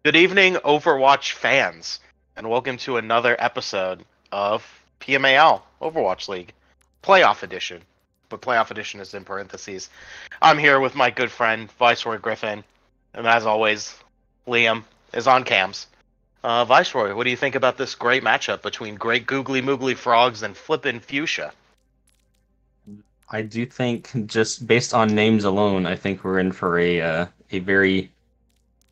Good evening, Overwatch fans, and welcome to another episode of PMAOWL Overwatch League Playoff Edition. But Playoff Edition is in parentheses. I'm here with my good friend Viceroy Griffin, and as always, Liam is on cams. Viceroy, what do you think about this great matchup between great Googly Moogly frogs and Flippin Fuschia? I do think, just based on names alone, I think we're in for a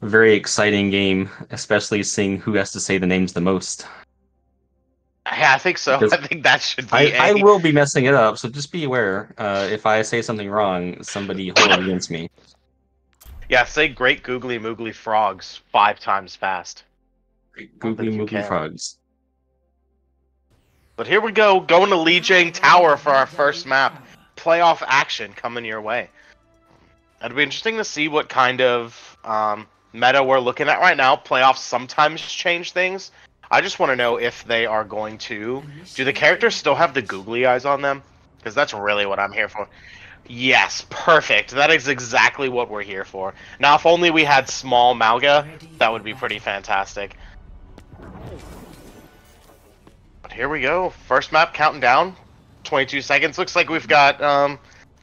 very exciting game, especially seeing who has to say the names the most. Yeah, I think so. Because I think that should be I will be messing it up, so just be aware. If I say something wrong, somebody hold it against me. Yeah, say great Googly Moogly frogs 5 times fast. Googly if you Moogly can. frogs. But here we go, going to Lijiang Tower for our first map. Playoff action coming your way. It'll be interesting to see what kind of meta we're looking at right now. Playoffs sometimes change things. I just want to know if they are going to... Do the characters still have the googly eyes on them? Because that's really what I'm here for. Yes, perfect. That is exactly what we're here for. Now, if only we had small Mauga, that would be pretty fantastic. But here we go. First map counting down. 22 seconds. Looks like we've got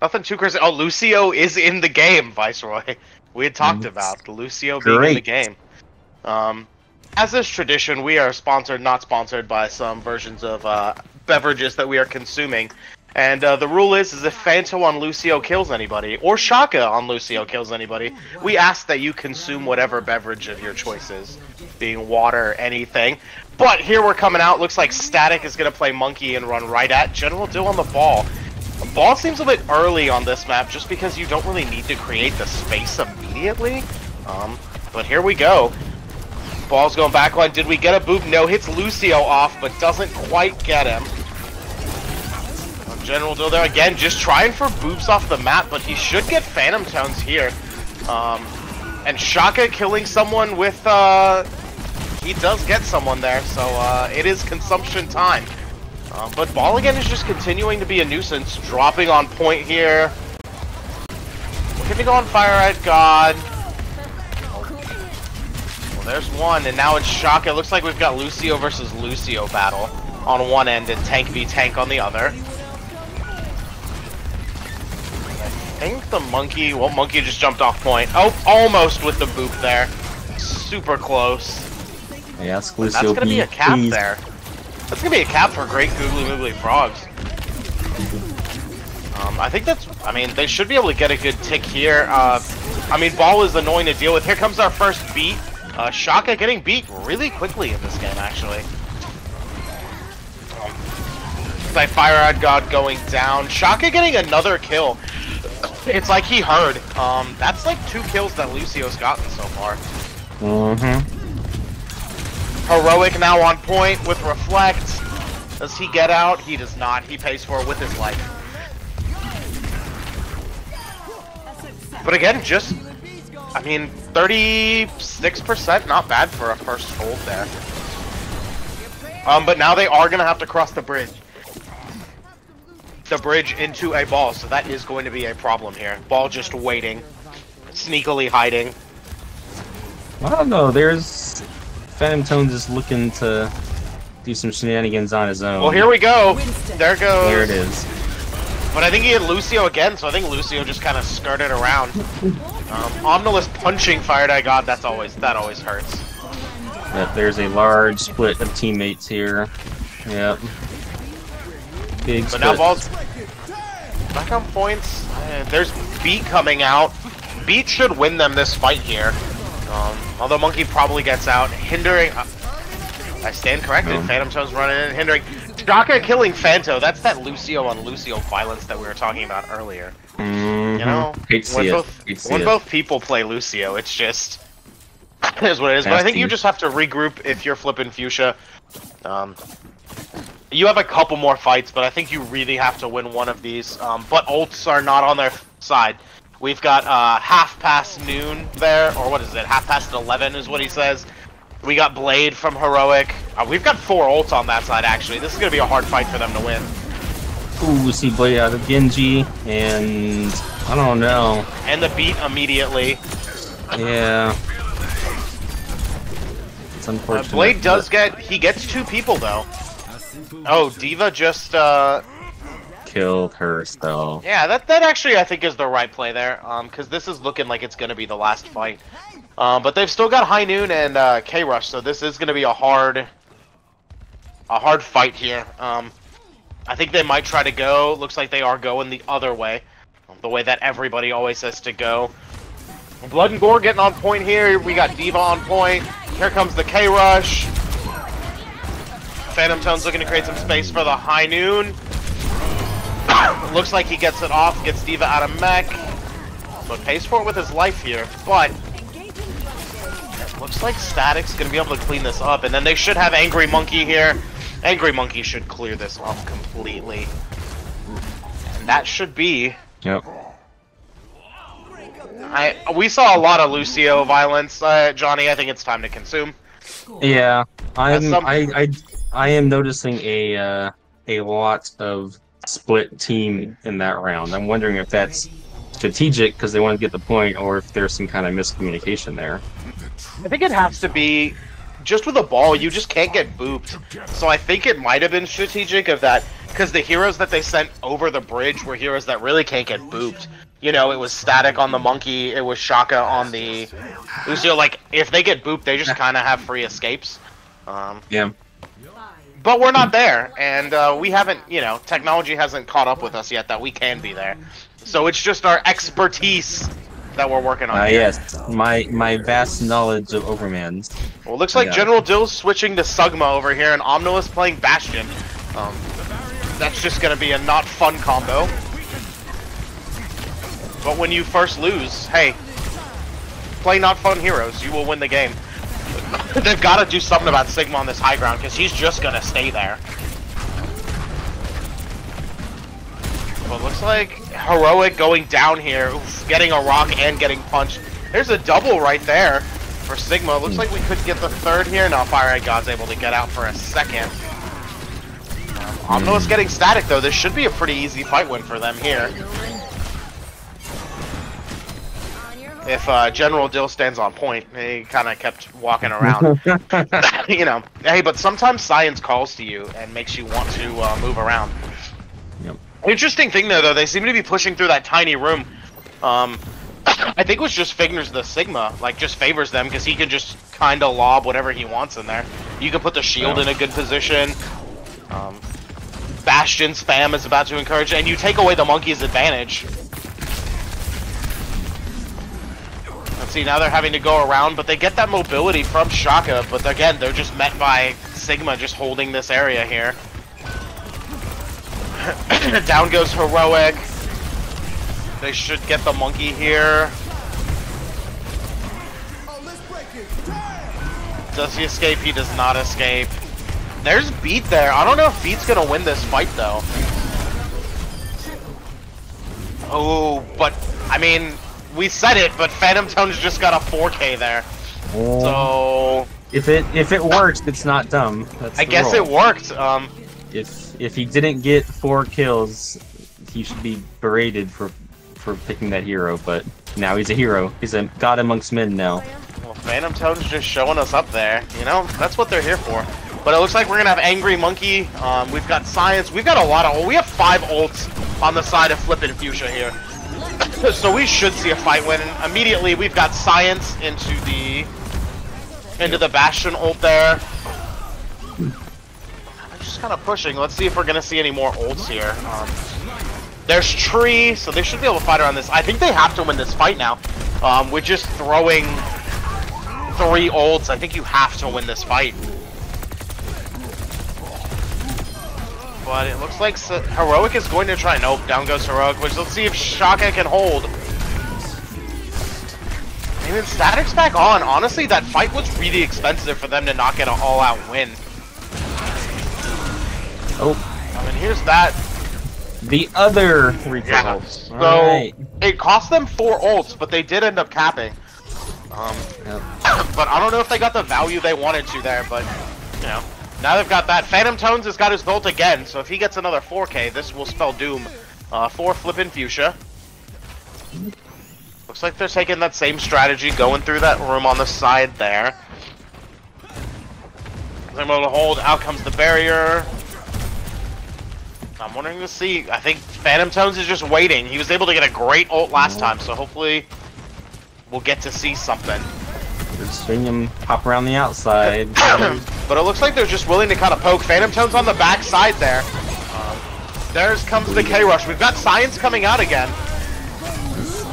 nothing too crazy. Oh, Lucio is in the game, Viceroy. We had talked about Lucio being in the game. As is tradition, we are sponsored, not sponsored by some versions of beverages that we are consuming. And the rule is if Phanto on Lucio kills anybody, or Shaka on Lucio kills anybody, we ask that you consume whatever beverage of your choice is, being water, anything. But here we're coming out. Looks like Static is going to play Monkey and run right at General Dill on the ball. The ball seems a bit early on this map just because you don't really need to create the space immediately. But here we go. Ball's going backline. Did we get a boop? No, hits Lucio off, but doesn't quite get him. General Dill there again, just trying for boops off the map, but he should get Phantom Tones here. And Shaka killing someone with, he does get someone there, so it is consumption time. But Ball again is just continuing to be a nuisance, dropping on point here. Looking to go on Fire-Eyed God. Well, there's one, and now it's Shaka. It looks like we've got Lucio versus Lucio battle on one end and Tank v Tank on the other. I think the Monkey, well, Monkey just jumped off point. Oh, almost with the boop there. Super close. Yeah, that's gonna be a cap there. That's gonna be a cap for great Googly Moogly frogs. I think that's, I mean, they should be able to get a good tick here. I mean, Ball is annoying to deal with. Here comes our first beat. Shaka getting beat really quickly in this game, actually. Like Fire-Eyed God going down. Shaka getting another kill. It's like he heard. That's like 2 kills that Lucio's gotten so far. Heroic now on point with Reflect. Does he get out? He does not. He pays for it with his life. But again, just, I mean, 36%, not bad for a first hold there. But now they are going to have to cross the bridge. The bridge into a ball, so that is going to be a problem here. Ball just waiting, sneakily hiding. I don't know, there's Phantom Tones is looking to do some shenanigans on his own. Well, here we go. There goes. There it is. But I think he hit Lucio again, so I think Lucio just kind of skirted around. Omnilus punching Fire-Eyed God, that always hurts. Yep, there's a large split of teammates here. Yep. Big but split. now Ball's back on points. There's Beat coming out. Beat should win them this fight here. Although Monkey probably gets out, hindering. I stand corrected. Phantom Tones running in, hindering. Shaka killing Phanto. That's that Lucio on Lucio violence that we were talking about earlier. You know, when both people play Lucio, it's just it is what it is. But I think you just have to regroup if you're flipping Fuschia. You have a couple more fights, but I think you really have to win one of these. But ults are not on their side. We've got half past noon there, or what is it? Half past 11 is what he says. We got Blade from Heroic. We've got 4 ults on that side, actually. This is going to be a hard fight for them to win. Ooh, we see Blade out of Genji, and I don't know. And the beat immediately. Yeah. That's unfortunate. Blade does he gets 2 people though. Oh, D.Va just killed herself. Yeah, that actually I think is the right play there. Because this is looking like it's gonna be the last fight. But they've still got High Noon and K-Rush, so this is gonna be a hard fight here. I think they might try to go. Looks like they are going the other way. The way that everybody always says to go. Blood and Gore getting on point here. We got D.Va on point. Here comes the K-Rush. Phantom Tone's looking to create some space for the High Noon. Looks like he gets it off, gets D.Va out of mech. But pays for it with his life here. But looks like Static's going to be able to clean this up. And then they should have Angry Monkey here. Angry Monkey should clear this off completely. And that should be... Yep. We saw a lot of Lucio violence, Johnny. I think it's time to consume. Yeah, I am noticing a lot of split team in that round. I'm wondering if that's strategic because they want to get the point, or if there's some kind of miscommunication there. I think it has to be just with a ball. You just can't get booped. So I think it might have been strategic of that because the heroes that they sent over the bridge were heroes that really can't get booped. You know, it was Static on the Monkey, it was Shaka on the Lucio. Like, if they get booped, they just kind of have free escapes. Yeah. But we're not there, and we haven't, you know, technology hasn't caught up with us yet that we can be there. So it's just our expertise that we're working on. Yes, my vast knowledge of Overmans. Well, it looks like General Dill's switching to Sugma over here, and Omnilus playing Bastion. That's just going to be a not fun combo. But when you first lose, hey, play not fun heroes, you will win the game. They've got to do something about Sigma on this high ground, because he's just going to stay there. Well, it looks like Heroic going down here, getting a rock and getting punched. There's a double right there for Sigma. Looks like we could get the third here. No, Fire Eye God's able to get out for a second. Omnilus getting Static, though. This should be a pretty easy fight win for them here. If General Dill stands on point, he kind of kept walking around. You know, hey, but sometimes science calls to you and makes you want to move around. Yep. Interesting thing, though, they seem to be pushing through that tiny room. I think it was just Figner's the Sigma, like, just favors them, because he can just kind of lob whatever he wants in there. You can put the shield in a good position. Bastion spam is about to encourage, and you take away the Monkey's advantage. Let's see, now they're having to go around, but they get that mobility from Shaka, but again, they're just met by Sigma just holding this area here. Down goes Heroic. They should get the Monkey here. Does he escape? He does not escape. There's Beat there. I don't know if Beat's gonna win this fight, though. Oh, but, I mean... We said it, but Phantom Tone's just got a 4K there. So if it works, it's not dumb. That's I guess it worked. If he didn't get 4 kills, he should be berated for picking that hero. But now he's a hero. He's a god amongst men now. Well, Phantom Tone's just showing us up there. You know, that's what they're here for. But it looks like we're gonna have Angry Monkey. We've got Science. We've got a lot of. We have 5 ults on the side of Flippin Fuschia here. So we should see a fight win. Immediately, we've got Science into the Bastion ult there. I'm just kind of pushing. Let's see if we're gonna see any more ults here. There's Tree, so they should be able to fight around this. I think they have to win this fight now. With just throwing 3 ults, I think you have to win this fight. But it looks like Heroic is going to try. Nope, down goes Heroic, which let's see if Shaka can hold. Even Static's back on. Honestly, that fight was really expensive for them to not get an all-out win. Oh. I mean, here's that. The other Reaper ult. So, right. It cost them 4 ults, but they did end up capping. Yep. But I don't know if they got the value they wanted to there, but, you know. Now they've got that. Phantom Tones has got his ult again, so if he gets another 4K, this will spell doom for Flippin Fuschia. Looks like they're taking that same strategy, going through that room on the side there. able to hold. Out comes the barrier. I'm wondering to see. I think Phantom Tones is just waiting. He was able to get a great ult last time, so hopefully we'll get to see something. We're seeing him pop around the outside. But it looks like they're just willing to kind of poke. Phantom Tones on the back side there. There comes the K-Rush. We've got Science coming out again.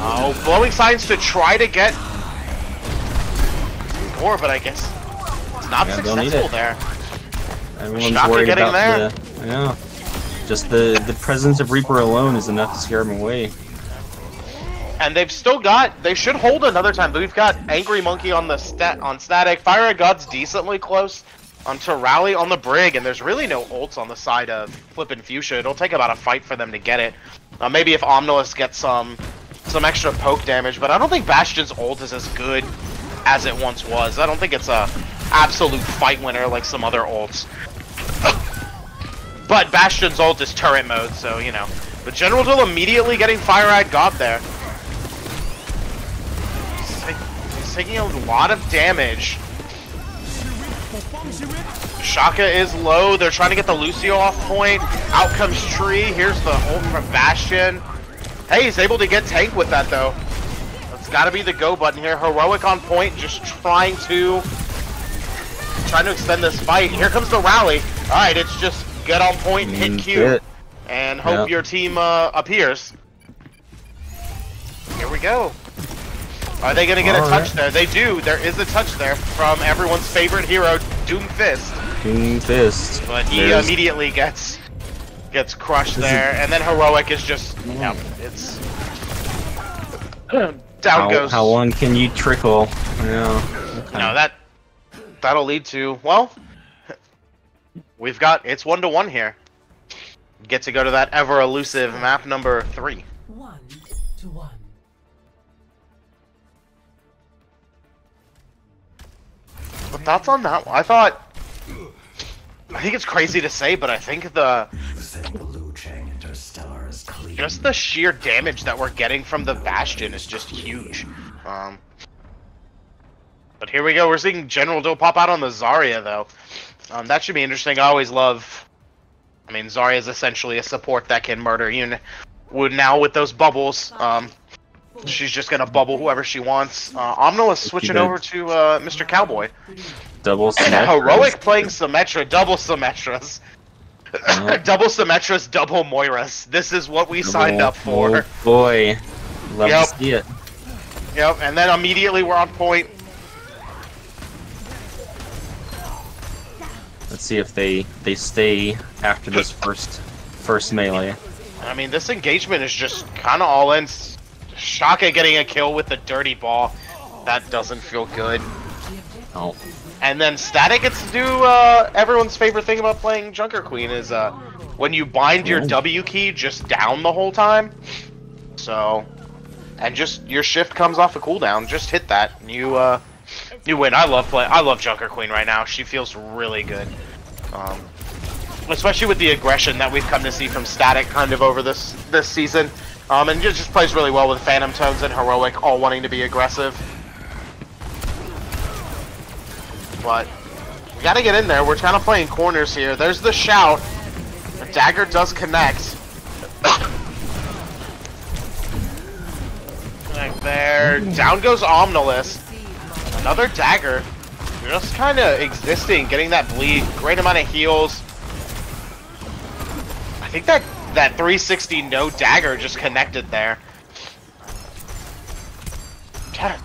Oh, blowing Science to try to get more, but I guess it's not successful there. Everyone's Shocker worried getting about there. Yeah. Just the presence of Reaper alone is enough to scare him away. And they've still got, they should hold another time. We've got Angry Monkey on the static. Fire at God's decently close onto Rally on the Brig, and there's really no ults on the side of Flippin Fuschia. It'll take about a fight for them to get it. Maybe if Omnilus gets some extra poke damage, but I don't think Bastion's ult is as good as it once was. I don't think it's a absolute fight winner like some other ults. But Bastion's ult is turret mode, so, you know. But General Dill immediately getting Fire at God there. He's taking a lot of damage. Shaka is low. They're trying to get the Lucio off point. Out comes Tree. Here's the ult from Bastion. Hey, he's able to get tank with that, though. That's got to be the go button here. Heroic on point, just trying to extend this fight. Here comes the rally. All right, it's just get on point and hit Q, and hope your team appears. Here we go. Are they going to get a touch there? They do. There is a touch there from everyone's favorite hero, Doomfist. Doomfist. But he immediately gets crushed there, and then Heroic is just, it's down goes. How long can you trickle? Yeah. Okay. No, that'll lead to, well, we've got, it's 1-1 here. Get to go to that ever elusive map number 3. 1-1. But thoughts on that one? I think it's crazy to say, but I think just the sheer damage that we're getting from the Bastion is just huge. But here we go. We're seeing General Dill pop out on the Zarya, though. That should be interesting. I always love... I mean, Zarya is essentially a support that can murder you. Now with those bubbles, she's just going to bubble whoever she wants. Omno is switching over to Mr. Cowboy. Double Symmetra. Heroic playing Symmetra. Double Symmetras. Double Symmetras, double Moiras. This is what we signed up for. Oh boy. Love to see it. Yep, and then immediately we're on point. Let's see if they stay after this first melee. I mean, this engagement is just kind of all in. Shaka getting a kill with the dirty ball. That doesn't feel good. Oh. And then Static gets to do everyone's favorite thing about playing Junker Queen is when you bind your W key just down the whole time. So, and just your shift comes off a cooldown. Just hit that, and you win. I love Junker Queen right now. She feels really good, especially with the aggression that we've come to see from Static kind of over this season. And it just plays really well with Phantom Tones and Heroic all wanting to be aggressive. But we gotta get in there. We're kind of playing corners here. There's the shout. The dagger does connect. Right there. Down goes Omnilus. Another dagger. Just kind of existing, getting that bleed. Great amount of heals. I think that 360 no dagger just connected there. God.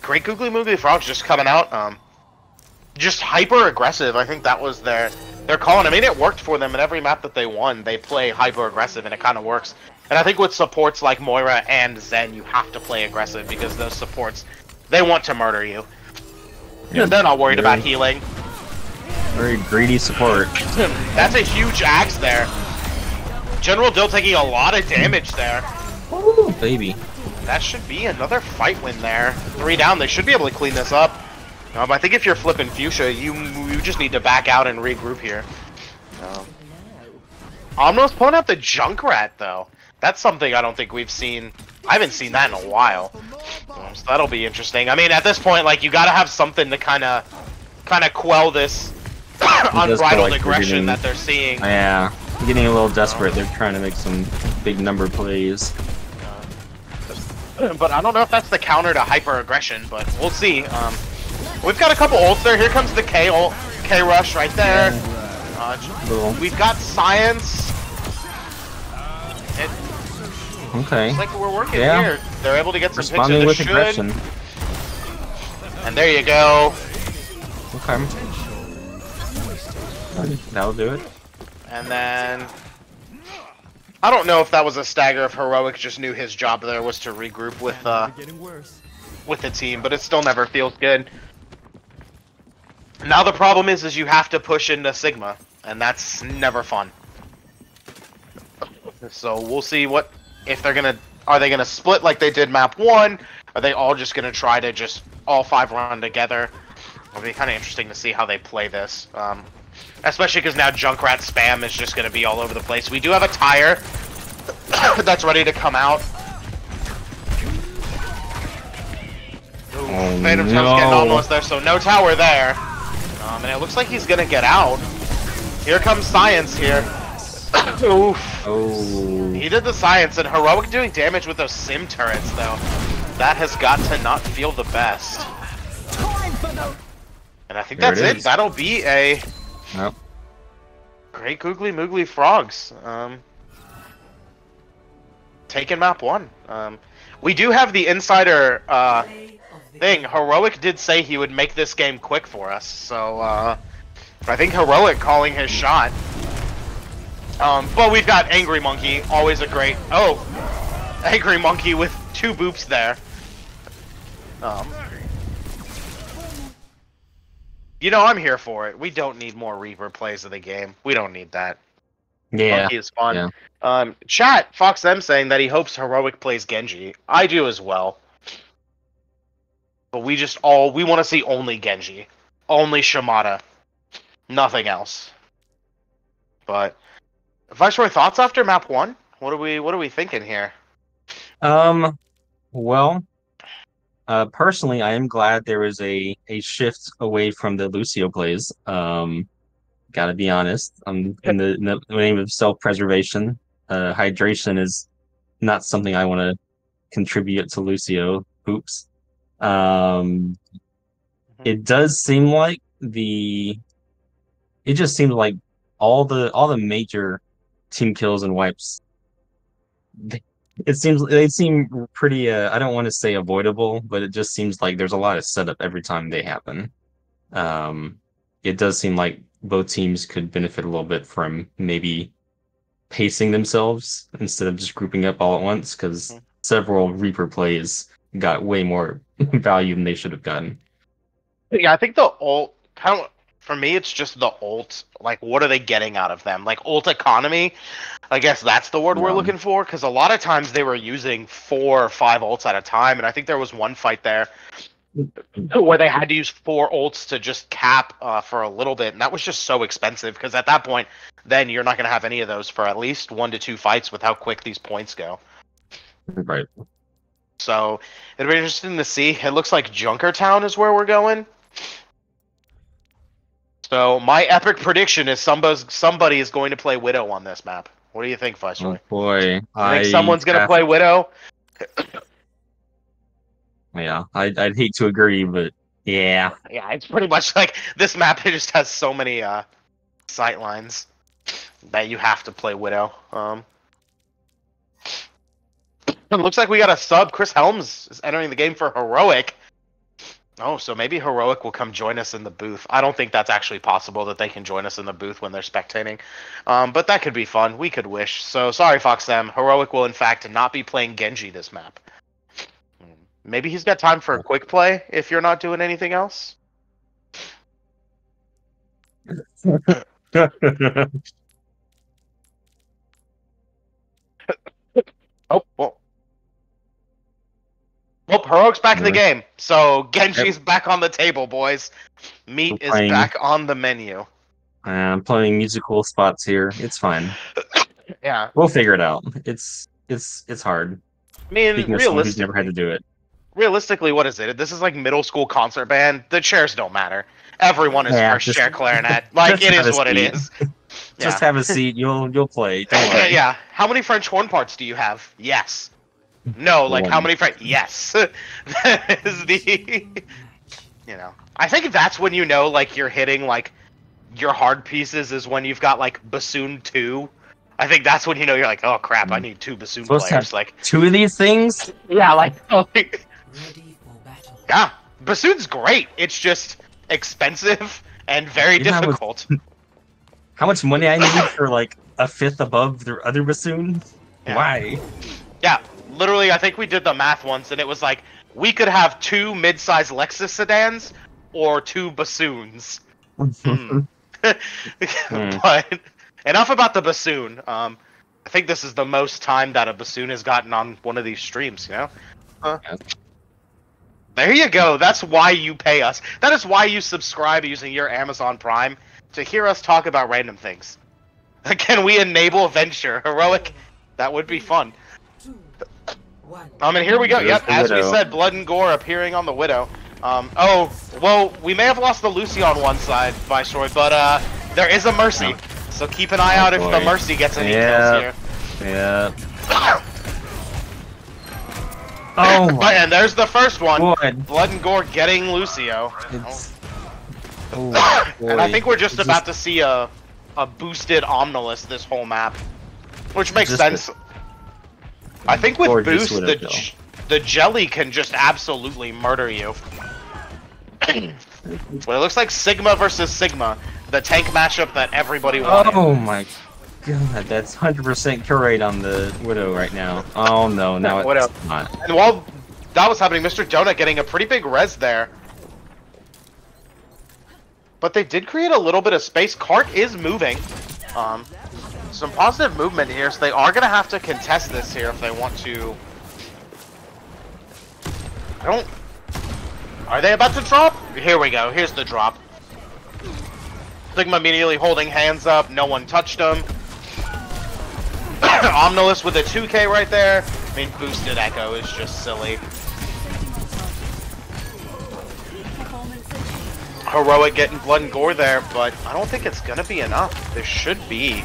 Great Googly Moogly Frogs just coming out. Just hyper aggressive. I think that was their calling. I mean, it worked for them in every map that they won. They play hyper aggressive, and it kind of works. And I think with supports like Moira and Zen, you have to play aggressive because those supports, they want to murder you. Yeah, they're not worried about healing. Very greedy support. That's a huge axe there. General Dill taking a lot of damage there. Ooh, baby. That should be another fight win there. 3 down. They should be able to clean this up. I think if you're flipping Fuschia, you just need to back out and regroup here. Omno's pulling out the Junkrat, though. That's something I don't think we've seen. I haven't seen that in a while. So that'll be interesting. I mean, at this point, like, you gotta have something to kind of quell this unbridled aggression that they're seeing. Yeah, getting a little desperate. They're trying to make some big number plays. But I don't know if that's the counter to hyper aggression, but we'll see. We've got a couple ults there. Here comes the K ult, K rush right there. We've got science. Okay. Looks like we're working here. They're able to get some picks of the should. Aggression. And there you go. Okay. That'll do it. And then I don't know if that was a stagger, if Heroic just knew his job there was to regroup with the team, but it still never feels good. Now the problem is you have to push into Sigma, and that's never fun. So we'll see if they're gonna, are they gonna split like they did map 1? Are they all just gonna try to just all 5 run together? It'll be kind of interesting to see how they play this. Especially because now Junkrat spam is just going to be all over the place. We do have a tire that's ready to come out. Ooh, Phantom Town's getting almost there, so no tower there. And it looks like he's going to get out. Here comes Science here. Oof. Oh. He did the Science, and Heroic doing damage with those sim turrets, though. That has got to not feel the best. And I think that's it. That'll be a great Googly Moogly Frogs. Taking map 1. We do have the insider thing. Heroic did say he would make this game quick for us, so I think Heroic calling his shot. But we've got Angry Monkey, always a great. Oh, Angry Monkey with 2 boops there. You know, I'm here for it. We don't need more Reaper plays of the game. We don't need that. Yeah. Monkey is fun. Yeah. Chat, Fox M saying that he hopes Heroic plays Genji. I do as well. But we want to see only Genji. Only Shimada. Nothing else. But Viceroy, thoughts after map 1? What are we thinking here? Well, personally, I am glad there is a shift away from the Lucio plays. Gotta be honest. In the name of self-preservation, hydration is not something I want to contribute to Lucio. Oops. It does seem like it just seems like all the major team kills and wipes. They seem pretty. I don't want to say avoidable, but it just seems like there's a lot of setup every time they happen. It does seem like both teams could benefit a little bit from maybe pacing themselves instead of just grouping up all at once, because several Reaper plays got way more value than they should have gotten. Yeah, I think the ult for me, it's just the ult. Like, what are they getting out of them? Like, ult economy? I guess that's the word we're looking for, because a lot of times they were using 4 or 5 ults at a time, and I think there was one fight there where they had to use 4 ults to just cap for a little bit, and that was just so expensive, because at that point, then you're not going to have any of those for at least 1 to 2 fights with how quick these points go. Right. So, it'll be interesting to see. It looks like Junkertown is where we're going. So my epic prediction is somebody is going to play Widow on this map. What do you think, Viceroy? Oh boy, I think someone's going to play Widow. Yeah, I'd hate to agree, but yeah. Yeah, it's pretty much like this map. It just has so many sight lines that you have to play Widow. It looks like we got a sub. Chris Helms is entering the game for Heroic. Oh, so maybe Heroic will come join us in the booth. I don't think that's actually possible that they can join us in the booth when they're spectating. But that could be fun. We could wish. So, sorry, FoxM. Heroic will, in fact, not be playing Genji this map. Maybe he's got time for a quick play if you're not doing anything else. Oh, well. Well, Heroic's back in the game, so Genji's back on the table, boys. Meat is back on the menu. I'm playing musical spots here. It's fine. Yeah, we'll figure it out. It's hard. I mean, realistically, never had to do it. Realistically, what is it? This is like middle school concert band. The chairs don't matter. Everyone is Yeah, first just- chair clarinet. Like, just it have is a what it seat. is. Just Yeah. have a seat. You'll play. Don't worry. Yeah. How many French horn parts do you have? Yes. No, like, how One. many French? Yes. That is the... You know. I think that's when you know, like, you're hitting, like, your hard pieces is when you've got, like, Bassoon 2. I think that's when you know you're like, oh crap, I need 2 bassoon Supposed to players. have Like, 2 of these things? yeah, like, Ready for battle. yeah, bassoon's great. It's just expensive and very You know, difficult. How much money I need for like a fifth above the other bassoon? Yeah. Why? Yeah, literally, I think we did the math once, and it was like we could have 2 mid-size Lexus sedans or 2 bassoons. But enough about the bassoon. I think this is the most time that a bassoon has gotten on one of these streams, you know? Yeah. There you go. That's why you pay us. That is why you subscribe using your Amazon Prime, to hear us talk about random things. Can we enable venture? Heroic? That would be fun. 2, 1. And here we go. There's Yep, the as we Widow. said, blood and gore appearing on the Widow. Oh, well, we may have lost the Lucy on one side, Viceroy, but there is a Mercy. So keep an eye out if the boy. Mercy gets any Yeah. kills Yeah. here. Oh my And there's the first one. god. Blood and gore getting Lucio. It's... Oh, And I boy. think we're just It's about to see a boosted Omnilus this whole map. Which makes Just sense. I think with Or just boost, Widow kill. the jelly can just absolutely murder you. Well, it looks like Sigma versus Sigma, the tank matchup that everybody wanted. Oh my god, that's 100% kill rate on the Widow right now. Oh no, now it's Widow. not. And while that was happening, Mr. Donut getting a pretty big res there. But they did create a little bit of space. Cart is moving. Some positive movement here, so they are going to have to contest this here if they want to. I don't... Are they about to drop? Here we go. Here's the drop. Sigma immediately holding hands up. No one touched him. Omnilus with a 2K right there. I mean, boosted Echo is just silly. Heroic getting blood and gore there, but I don't think it's gonna be enough. There should be.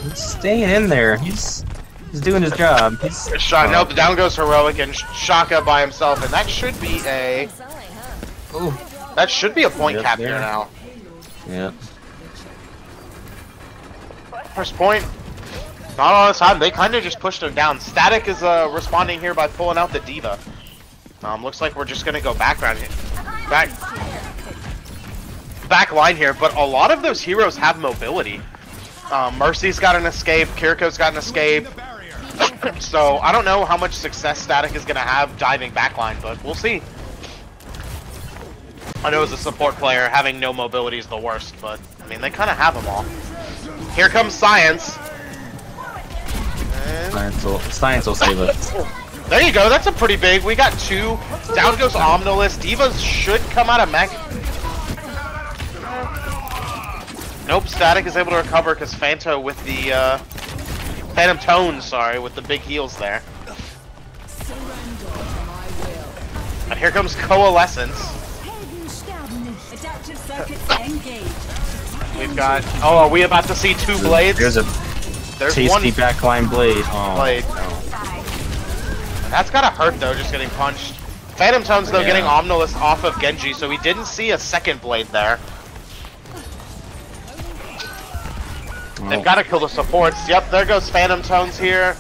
He's staying in there. He's doing his job. He's Nope, down goes Heroic and Shaka by himself, and that should be a... Ooh. That should be a point Yep, cap there. here now. Yeah. First point. Not all the time. They kind of just pushed him down. Static is responding here by pulling out the Diva. Looks like we're just gonna go background here. Back line here, but a lot of those heroes have mobility. Mercy's got an escape. Kiriko's got an escape. So I don't know how much success Static is gonna have diving backline, but we'll see. I know as a support player, having no mobility is the worst, but I mean they kind of have them all. Here comes Science. And Science will save us. there you go. That's a pretty big. We got 2. Down goes Omnilus. Divas should come out of mech. Nope. Static is able to recover because Phanto with the Phantom Tones, sorry, with the big heals there. And here comes Coalescence. We've got. Oh, are we about to see 2 blades? There's a There's tasty one backline blade. Oh, blade. That's gotta hurt though, just getting punched. Phantom Tones though Yeah. getting Omnilus off of Genji, so we didn't see a second blade there. They've got to kill the supports. Yep, there goes Phantom Tones here.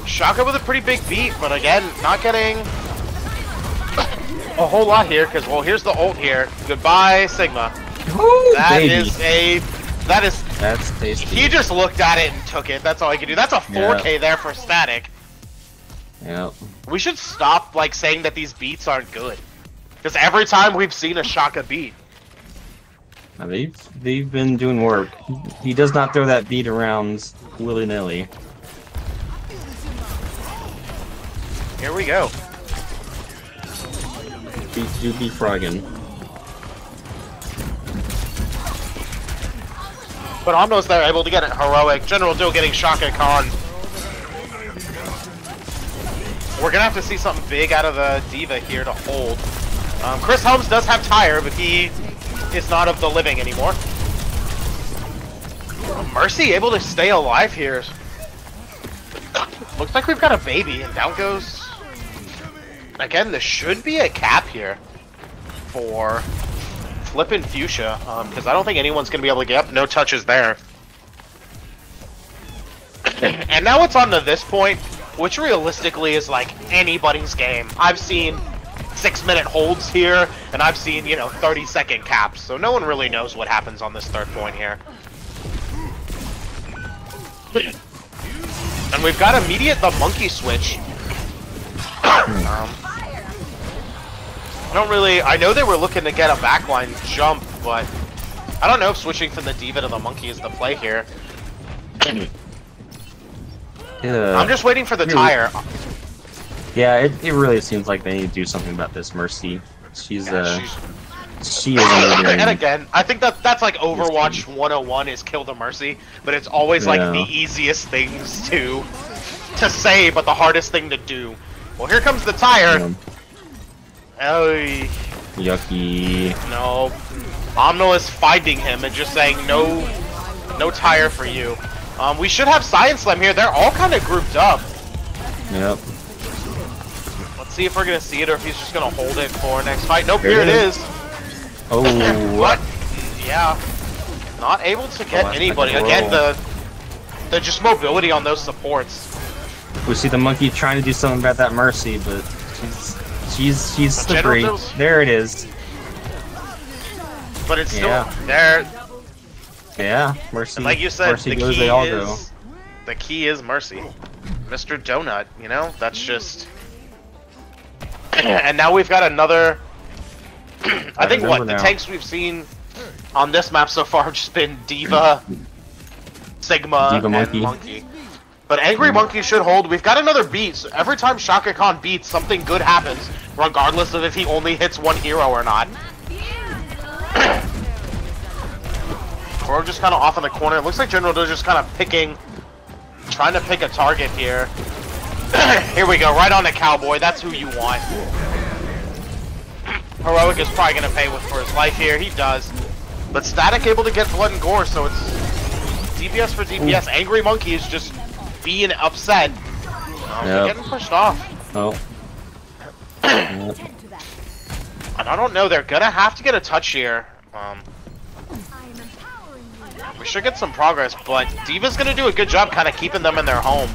Shaka with a pretty big beat, but again, not getting a whole lot here, because, well, here's the ult here. Goodbye, Sigma. Woo, That baby. is a... That is... That's tasty. He just looked at it and took it. That's all he could do. That's a 4K there for Static. Yep. We should stop, like, saying that these beats aren't good. Because every time we've seen a Shaka beat. Now, they've been doing work. He does not throw that beat around willy-nilly. Here we go. Be frogging. But almost they're able to get it Heroic. General Dill getting Shaka Khan. We're gonna have to see something big out of the Diva here to hold. Chris Holmes does have Tire, but he is not of the living anymore. Mercy able to stay alive here. Looks like we've got a baby, and down goes... Again, there should be a cap here for Flippin Fuschia, because I don't think anyone's going to be able to get up. No touches there. And now it's on to this point, which realistically is like anybody's game. I've seen 6-minute holds here, and I've seen, you know, 30-second caps, so no one really knows what happens on this third point here. And we've got immediate the monkey switch. I know they were looking to get a backline jump, but I don't know if switching from the D.Va to the monkey is the play here. I'm just waiting for the tire. Yeah, it really seems like they need to do something about this Mercy. She is And again, I think that's like Overwatch 101 is kill the Mercy, but it's always like the easiest things to say, but the hardest thing to do. Well, here comes the tire. Oh, yucky. No, Omno is finding him and just saying no tire for you. We should have Science Slam here. They're all kind of grouped up. Yep. Let's see if we're gonna see it or if he's just gonna hold it for next fight. Nope, here it is. Oh, what? Yeah, not able to get anybody. Again, the just mobility on those supports. We see the monkey trying to do something about that Mercy, but she's slippery. There it is. But it's still there. Yeah, Mercy. And like you said, Mercy goes, they all go. The key is Mercy. Mr. Donut, you know? That's just... And now we've got another... I think what, the tanks we've seen on this map so far have just been D.Va, Sigma, and Monkey. But Angry Monkey should hold. We've got another beat. So every time Shaka Khan beats, something good happens, regardless of if he only hits one hero or not. We're just kind of off in the corner. It looks like General Doe's just kind of trying to pick a target here. Here we go, right on the Cowboy. That's who you want. Heroic is probably going to pay for his life here. He does. But Static able to get blood and gore, so it's DPS for DPS. Ooh. Angry Monkey is just being upset. They're getting pushed off. Oh. And I don't know, they're going to have to get a touch here. We should get some progress, but D.Va's gonna do a good job kind of keeping them in their home.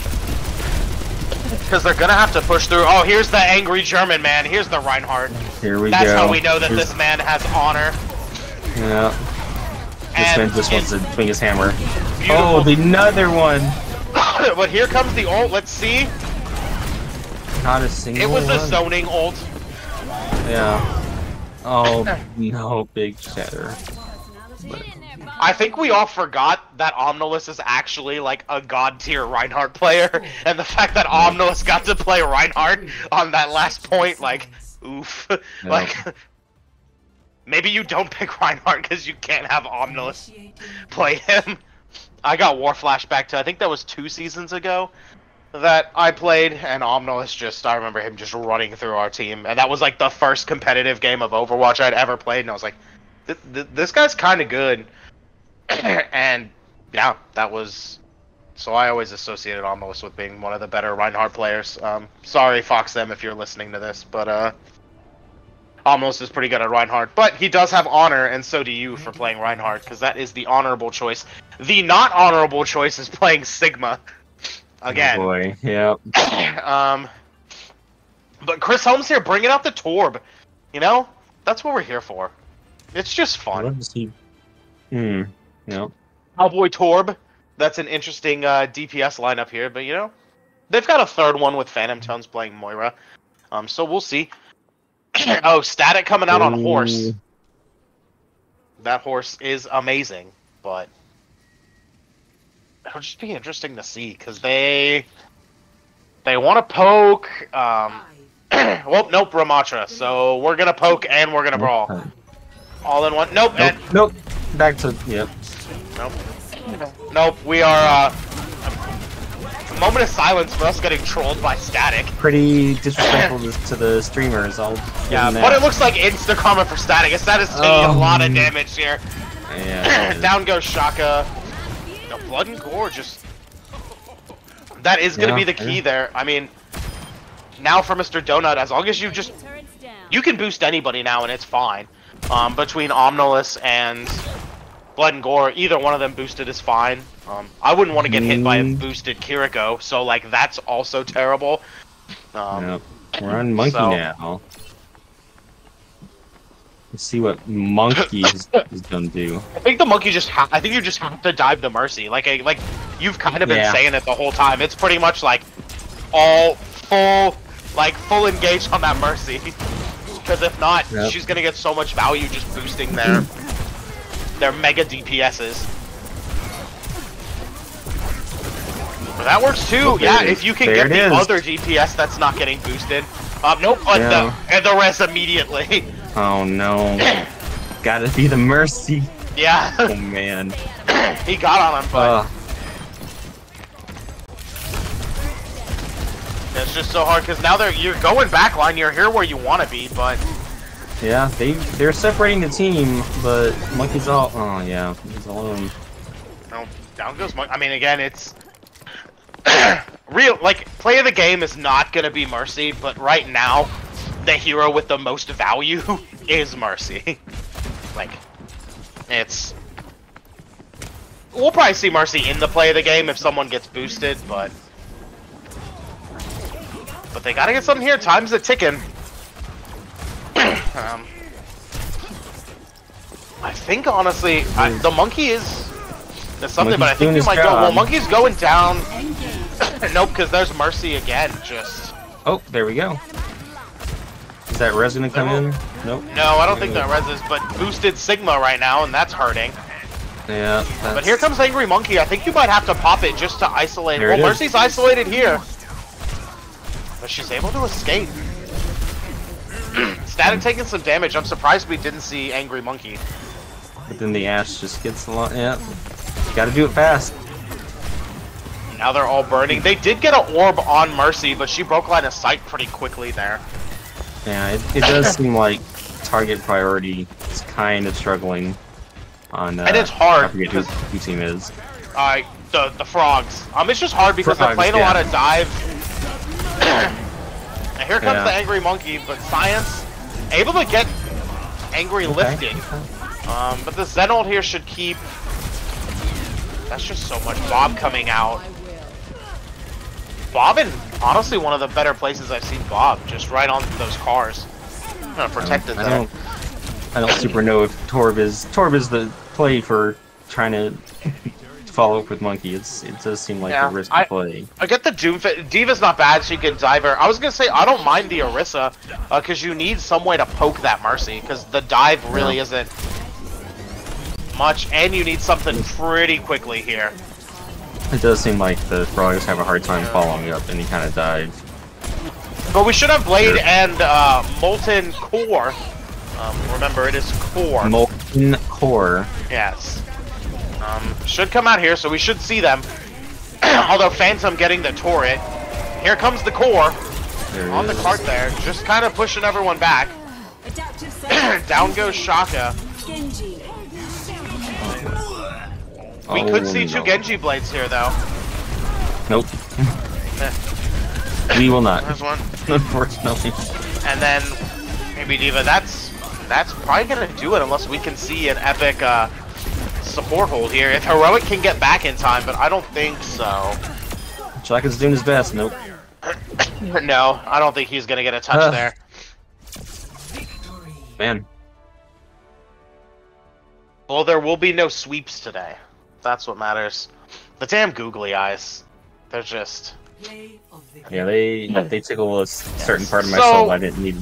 Because they're gonna have to push through. Oh, here's the angry German man. Here's the Reinhardt. Here we That's go. That's how we know that this man has honor. Yeah. This man just wants to swing his hammer. Beautiful. Oh, another one. But here comes the ult. Let's see. Not a single It was one. a zoning ult. Yeah. Oh, no, big shatter. But... I think we all forgot that Omnolus is actually like a god tier Reinhardt player, and the fact that Omnolus got to play Reinhardt on that last point, like, oof. Yeah. Like, maybe you don't pick Reinhardt because you can't have Omnolus play him. I got War flashback to, I think that was 2 seasons ago that I played, and Omnolus just, I remember him just running through our team, and that was like the first competitive game of Overwatch I'd ever played, and I was like, this guy's kind of good. And yeah, that was, so I always associated Omnolus with being one of the better Reinhardt players. Sorry FoxM if you're listening to this, but Omnolus is pretty good at Reinhardt, but he does have honor, and so do you for playing Reinhardt, because that is the honorable choice. The not honorable choice is playing Sigma. Again. Oh boy, yeah. But Chris Holmes here bringing out the Torb. You know, that's what we're here for. It's just fun. I love to see. Yeah. Cowboy Torb. That's an interesting DPS lineup here, but you know, they've got a third one with Phantom Tones playing Moira. So we'll see. Oh, Static coming out on a horse. That horse is amazing, but it'll just be interesting to see because they want to poke. Well, nope, Ramatra. So we're gonna poke and we're gonna brawl. All in one. Nope. Nope. Back to, yep. Nope. Nope, we are, moment of silence for us getting trolled by Static. Pretty disrespectful to the streamers. Yeah, but it looks like insta karma for Static. Static's taking a lot of damage here. Yeah. Down goes Shaka. No, Blood and Gore just... That is going to be the key there. I mean, now for Mr. Donut, as long as you just... You can boost anybody now and it's fine. Between Omnolus and Blood and Gore, either one of them boosted is fine. I wouldn't want to get hit by a boosted Kiriko, so like that's also terrible. Yep. We're on Monkey now. Let's see what Monkey is gonna do. I think the Monkey just I think you just have to dive the Mercy. Like you've kind of been saying it the whole time. It's pretty much like all full engaged on that Mercy. Because if not, she's gonna get so much value just boosting their mega DPSs. But that works too. Yeah, if you can get the other DPS that's not getting boosted. Nope, and the rest immediately. Oh no. Gotta be the Mercy. Yeah. Oh man. He got on him, but it's just so hard because now you're going backline. You're here where you want to be, but yeah, they're separating the team, but Monkey's all. Oh yeah, he's alone. No, down goes Monkey. I mean, again, it's play of the game is not gonna be Mercy, but right now, the hero with the most value is Mercy. Like, we'll probably see Mercy in the play of the game if someone gets boosted, but they gotta get something here. Time's a ticking. I think honestly, the Monkey is something, but I think we might go. Well, Monkey's going down. Nope, because there's Mercy again. Just. Oh, there we go. Is that Res gonna come in? Nope. No, I don't think that Res is, but boosted Sigma right now, and that's hurting. Yeah. But here comes Angry Monkey. I think you might have to pop it just to isolate. Well, Mercy's isolated here. But she's able to escape. Static taking some damage. I'm surprised we didn't see Angry Monkey. But then the Ash just gets a lot. Yeah. Gotta do it fast. Now they're all burning. They did get an orb on Mercy, but she broke line of sight pretty quickly there. Yeah, it does seem like target priority is kind of struggling on. And it's hard. I forget who team is. The frogs. It's just hard because they're playing a lot of dive. And here comes the Angry Monkey, but Science able to get Angry lifted. But the Zen here should keep. That's just so much Bob coming out. Bob in honestly one of the better places I've seen Bob, just right on those cars. Protected there. I don't super know if Torb is the play for trying to follow up with Monkey. It does seem like a risky play. I get the Doom Diva's not bad, she can dive her. I was gonna say I don't mind the Orisa, because you need some way to poke that Mercy, because the dive really isn't much, and you need something pretty quickly here. It does seem like the frogs have a hard time following up any kind of dive. But we should have Blade and Molten Core. Remember, it is Core. Molten Core. Yes. Should come out here, so we should see them. Although Phantom getting the turret. Here comes the Core. On the cart there, just kind of pushing everyone back. Down goes Shaka. We could see two Genji Blades here, though. Nope. We will not. There's one. Unfortunately. And then, maybe Diva, that's probably gonna do it unless we can see an epic support hold here. If Heroic can get back in time, but I don't think so. Shaka's doing his best. Nope. No, I don't think he's gonna get a touch there. Man. Well, there will be no sweeps today. That's what matters. The damn googly eyes. They're just... Yeah, they tickle a certain part of my soul I didn't need.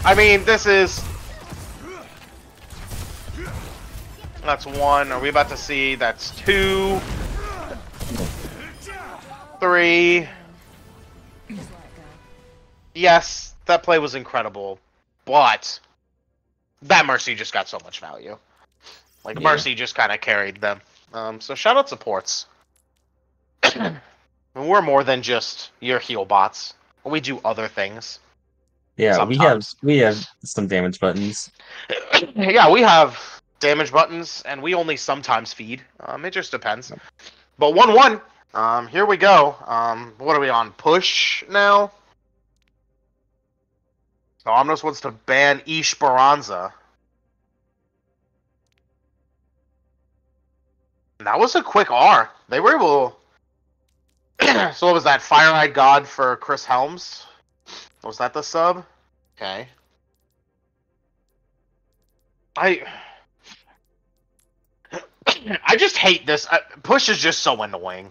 I mean, this is... That's one. Are we about to see? That's two. 3. Yes, that play was incredible. But... that Mercy just got so much value. Like, Mercy just kind of carried them. So shout out supports. And we're more than just your heal bots. We do other things. Yeah, Sometimes. we have some damage buttons. Yeah, we have damage buttons, and we only sometimes feed. It just depends. But 1-1. Here we go. What are we on? Push now? So Omnos wants to ban Esperanza. That was a quick R. They were able. So what was that? Fire-Eyed God for Chris Helms? Was that the sub? Okay. I just hate this. Push is just so annoying.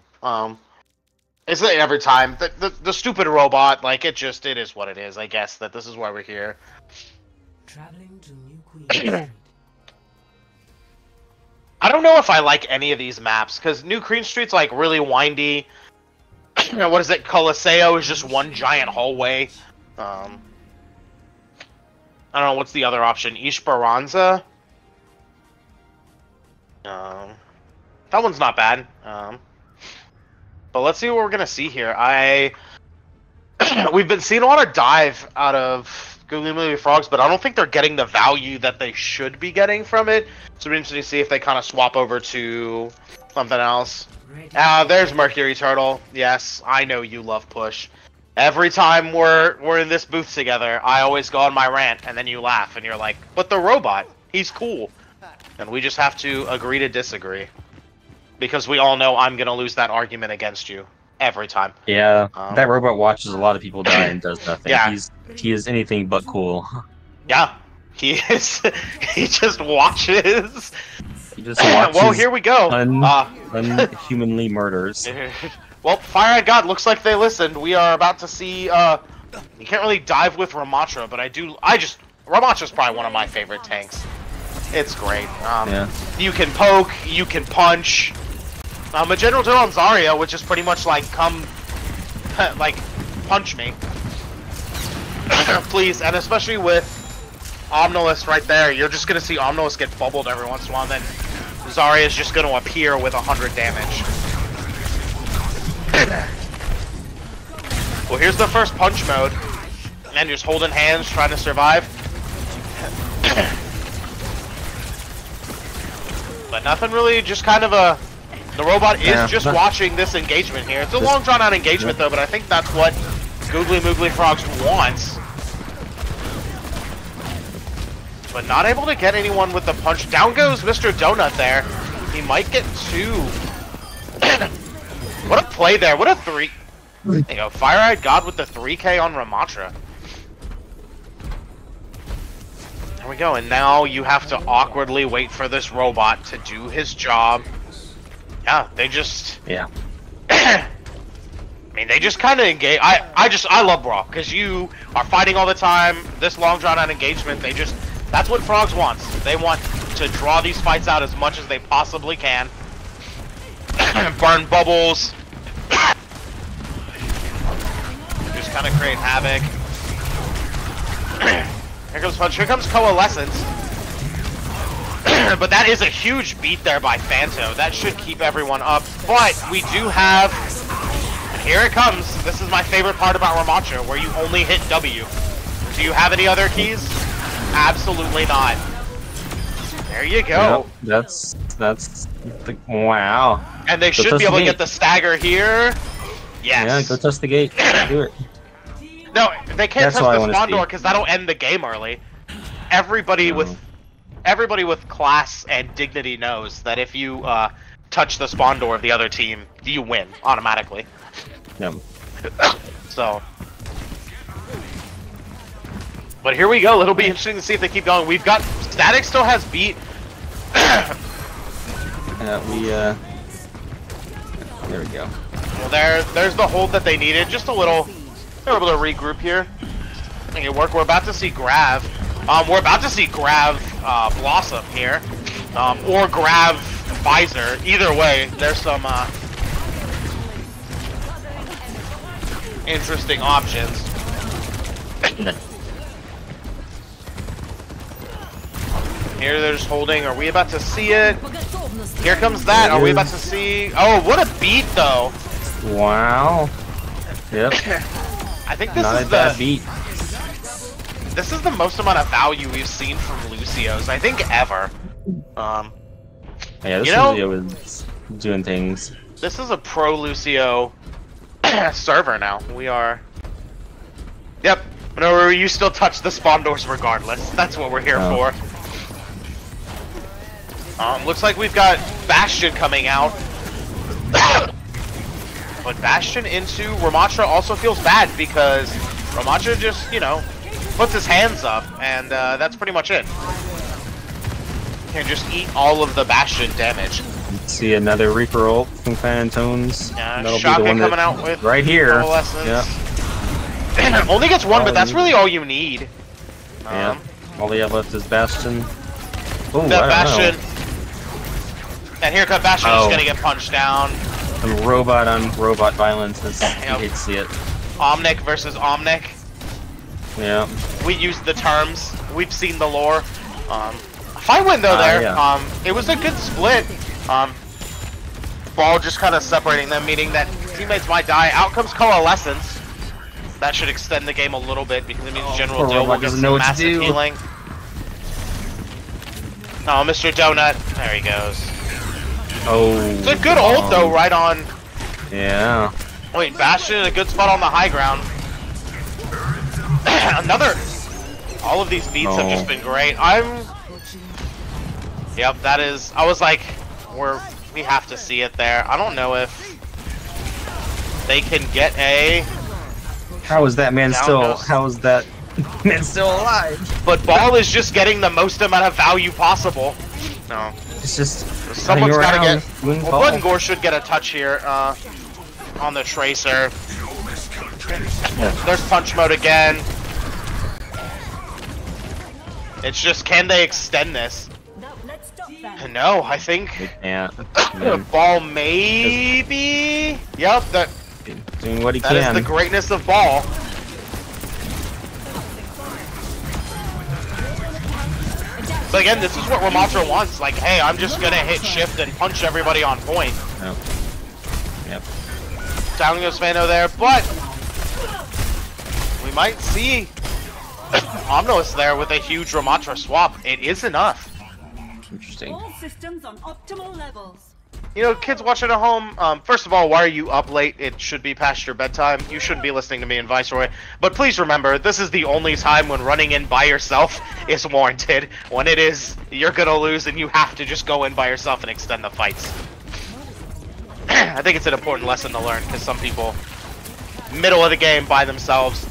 It's like every time the stupid robot. Like it is what it is. I guess that this is why we're here. Traveling to New Queen Street. I don't know if I like any of these maps because New Queen Street's like really windy. What is it? Coliseo is just one giant hallway. I don't know what's the other option. Esperanza. That one's not bad. But let's see what we're gonna see here. We've been seeing a lot of dive out of Googly Moogly Frogs, but I don't think they're getting the value that they should be getting from it. So it'll be interesting to see if they kind of swap over to something else. There's Mercury Turtle. Yes, I know you love push. Every time we're in this booth together, I always go on my rant, and then you laugh, and you're like, "But the robot, he's cool," and we just have to agree to disagree, because we all know I'm gonna lose that argument against you every time. Yeah, that robot watches a lot of people die and does nothing. Yeah. He is anything but cool. Yeah, he is. He just watches. He just watches. Well, here we go. Unhumanly murders. Well, Fire-Eyed God looks like they listened. We are about to see. You can't really dive with Ramatra, but Ramatra's probably one of my favorite tanks. It's great. Yeah. You can poke, you can punch. A General Turtle on Zarya, which is pretty much like like punch me, please. And especially with Omnolus right there, you're just gonna see Omnolus get bubbled every once in a while. And then Zarya is just gonna appear with 100 damage. Well, here's the first punch mode, and just holding hands, trying to survive. But nothing really, just kind of a... The robot is just watching this engagement here. It's a long drawn-out engagement, though, but I think that's what Googly Moogly Frogs wants. But not able to get anyone with the punch. Down goes Mr. Donut there. He might get two. What a play there. What a three. There you go. Fire-Eyed God with the 3K on Ramatra. There we go. And now you have to awkwardly wait for this robot to do his job. Yeah, they just... Yeah. I mean, they just kind of engage. I love Brawl, because you are fighting all the time. This long drawn-out engagement, that's what Frogs wants. They want to draw these fights out as much as they possibly can. Burn bubbles. Just kind of create havoc. Here comes Punch. Here comes Coalescence. But that is a huge beat there by Phanto. That should keep everyone up. But we do have... And here it comes. This is my favorite part about Ramatra, where you only hit W. Do you have any other keys? Absolutely not. There you go. Yep, that's wow. And they should be able to get the stagger here. Yes. Yeah, go touch the gate. Do it. No, they can't touch the spawn door because that'll end the game early. Everybody with class and dignity knows that if you touch the spawn door of the other team, you win automatically. Yep. So. But here we go. It'll be interesting to see if they keep going. We've got Static still has beat. There we go. Well, there's the hold that they needed. Just a little. They're able to regroup here. Make it work. We're about to see Grav. We're about to see Grav Blossom here, or Grav Visor. Either way, there's some interesting options. Here they're just holding. Are we about to see it? Here comes that. Are we about to see? Oh, what a beat though. Wow. Yep. I think this Not is a bad beat. this is the most amount of value we've seen from Lucio's, I think, ever. Yeah, this You know- Lucio is doing things. This is a pro Lucio server now. We are. Yep. No, you still touch the spawn doors regardless. That's what we're here for. Looks like we've got Bastion coming out. But Bastion into Ramatra also feels bad because Ramatra just, you know, puts his hands up, and that's pretty much it. Can just eat all of the Bastion damage. See another Reaper ult from Phantones. Yeah, Shotgun coming out with right here. Coalescence. Yeah. Only gets one, but that's really all you need. Yeah. All we have left is Bastion. Oh, That I don't know. Bastion. And here comes Bastion is gonna get punched down. Some robot on robot violence. You Yep. hate to see it. Omnic versus Omnic. Yeah. We use the terms. We've seen the lore. Fine win though there. Yeah. It was a good split. Ball just kind of separating them, meaning that teammates might die. Out comes Coalescence. That should extend the game a little bit because it means General Dill will get some massive healing. Oh, Mr. Donut. There he goes. Oh. It's a good ult though, right on. Yeah. Wait, Bastion in a good spot on the high ground. Another. All of these beats have just been great. Yep, that is. I was like, we have to see it there. I don't know if they can get a. How is that man still? How is that man still alive? But Ball is just getting the most amount of value possible. No. It's just someone's got to get. Well, Blood and Gore should get a touch here on the Tracer. There's punch mode again. It's just, can they extend this? No, I think. Yeah. Ball maybe. Yep, doing what he that can. is the greatness of Ball. But again, this is what Ramatra wants. Like, hey, I'm just gonna hit shift and punch everybody on point. Yep. Yep. Down goes Fano there, but we might see Omnos there with a huge Ramatra swap. It is enough. Interesting. All systems on optimal levels. You know, kids watching at home, first of all, why are you up late? It should be past your bedtime. You shouldn't be listening to me and Viceroy. But please remember, this is the only time when running in by yourself is warranted. When it is, you're gonna lose and you have to just go in by yourself and extend the fights. I think it's an important lesson to learn, because some people, middle of the game by themselves.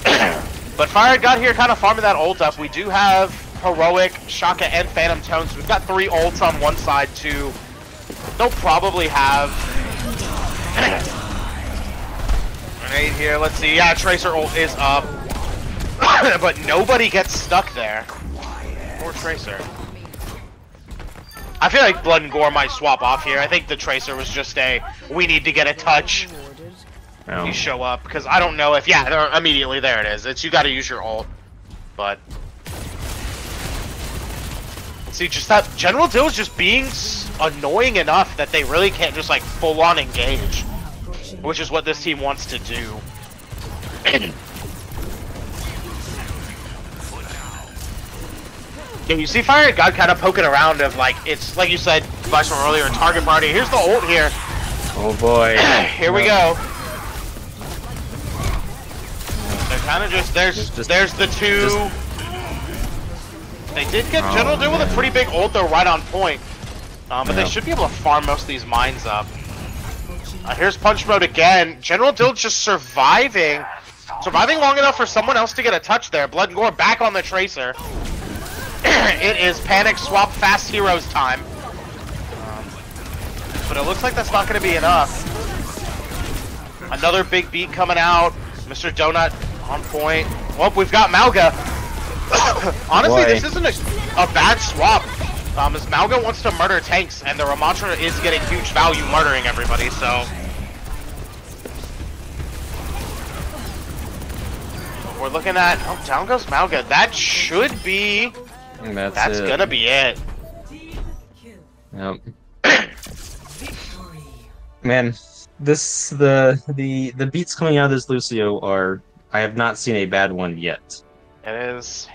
But Fire got here kind of farming that ult up. We do have Heroic, Shaka, and Phantom Tones. We've got 3 ults on one side, too. They'll probably have. Right here, let's see. Yeah, Tracer ult is up. But nobody gets stuck there. Poor Tracer. I feel like Blood and Gore might swap off here. I think the Tracer was just a, we need to get a touch. No. You show up, because I don't know if, yeah, immediately there it is. It's, you gotta use your ult. But. See, just that General Dill is just being annoying enough that they really can't just like full on engage, which is what this team wants to do. Yeah, you see Fire God kind of poking around of like, it's like you said, Vice from earlier, target party. Here's the ult here. Oh boy. Here we go. They're kind of just, there's the two. They did get General Dill with a pretty big ult though, right on point. But they should be able to farm most of these mines up. Here's punch mode again. General Dill just surviving long enough for someone else to get a touch there. Blood and Gore back on the Tracer. It is Panic Swap Fast Heroes time. But it looks like that's not going to be enough. Another big beat coming out. Mr. Donut on point. Well, we've got Malga. Honestly, this isn't a bad swap. As Malga wants to murder tanks, and the Ramatra is getting huge value murdering everybody, so. We're looking at, oh, down goes Malga. That should be, that's gonna be it. Yep. Man, The beats coming out of this Lucio are, I have not seen a bad one yet. It is.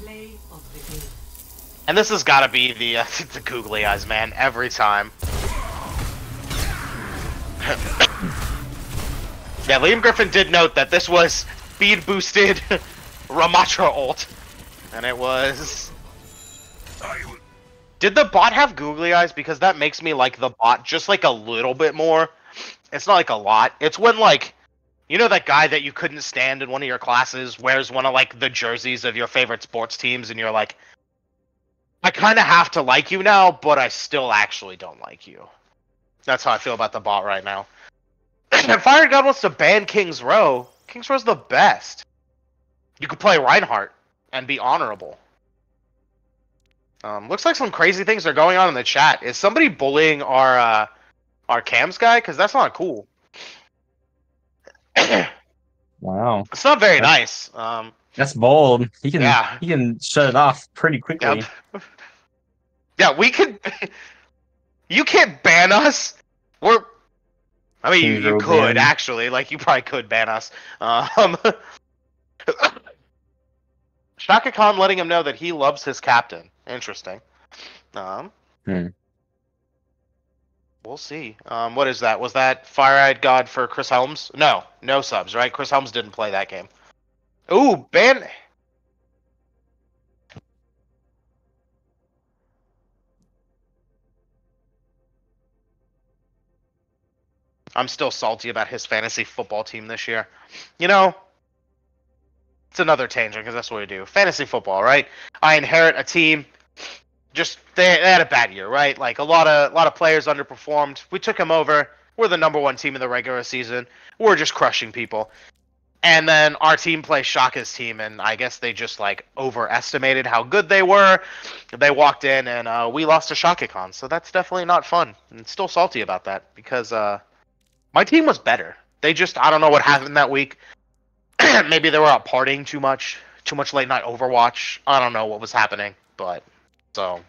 Play of the game. And this has got to be the the Googly eyes, man, every time. Yeah, Liam Griffin did note that this was speed boosted Ramatra ult, and it was. Did the bot have Googly eyes? Because that makes me like the bot just like a little bit more. It's not like a lot. It's when like, you know that guy that you couldn't stand in one of your classes wears one of like the jerseys of your favorite sports teams, and you're like, I kind of have to like you now, but I still actually don't like you. That's how I feel about the bot right now. And Fire God wants to ban King's Row. King's Row's the best. You could play Reinhardt and be honorable. Looks like some crazy things are going on in the chat. Is somebody bullying our cams guy? Because that's not cool. Wow. It's not very nice. That's bold. He can Yeah. he can shut it off pretty quickly. Yep. Yeah, we could. You can't ban us. I mean, you King's Row could ban. actually. Like, you probably could ban us. Shaka Khan letting him know that he loves his captain. Interesting. We'll see. What is that? Was that Fire-Eyed God for Chris Helms? No subs, right? Chris Helms didn't play that game. Ooh, ban. I'm still salty about his fantasy football team this year. You know, it's another tangent because that's what we do. Fantasy football, right? I inherit a team. Just they had a bad year, right? Like a lot of players underperformed. We took them over. We're the #1 team in the regular season. We're just crushing people. And then our team plays Shaka's team, and I guess they just like overestimated how good they were. They walked in, and we lost to ShakaCon, so that's definitely not fun. And still salty about that because my team was better. They just, I don't know what happened that week. Maybe they were out partying too much late night Overwatch. I don't know what was happening, but so,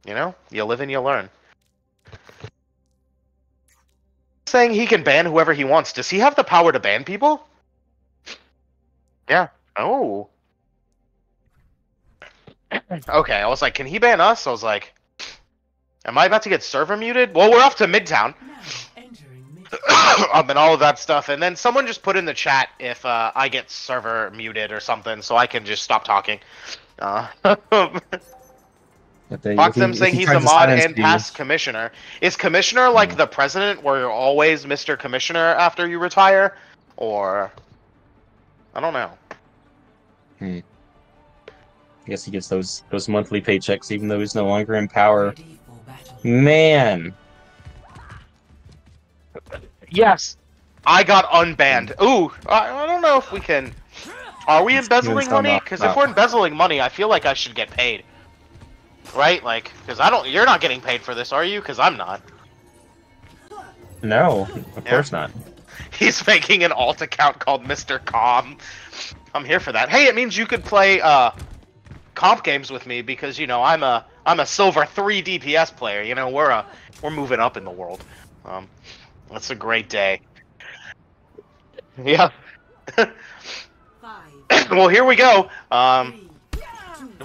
you know, you live and you learn. Saying he can ban whoever he wants. Does he have the power to ban people? Yeah. Oh. Okay, I was like, can he ban us? I was like, am I about to get server muted? Well, we're off to Midtown. Now entering mid. And all of that stuff. And then someone just put in the chat if I get server muted or something, so I can just stop talking. Fuck them saying he's a mod and past commissioner. Is commissioner like the president where you're always Mr. Commissioner after you retire? Or... I don't know. I guess he gets those monthly paychecks even though he's no longer in power. Ready for battle. Man! Yes! I got unbanned. Ooh, I don't know if we can... Are we embezzling money? Because if we're embezzling money, I feel like I should get paid. Right? Like, because you're not getting paid for this, are you? Because I'm not. No, of course not. He's making an alt account called Mr. Calm. I'm here for that. Hey, it means you could play comp games with me because you know I'm a silver 3 DPS player. You know we're moving up in the world. That's a great day. Yeah. 5, Well, here we go. 3,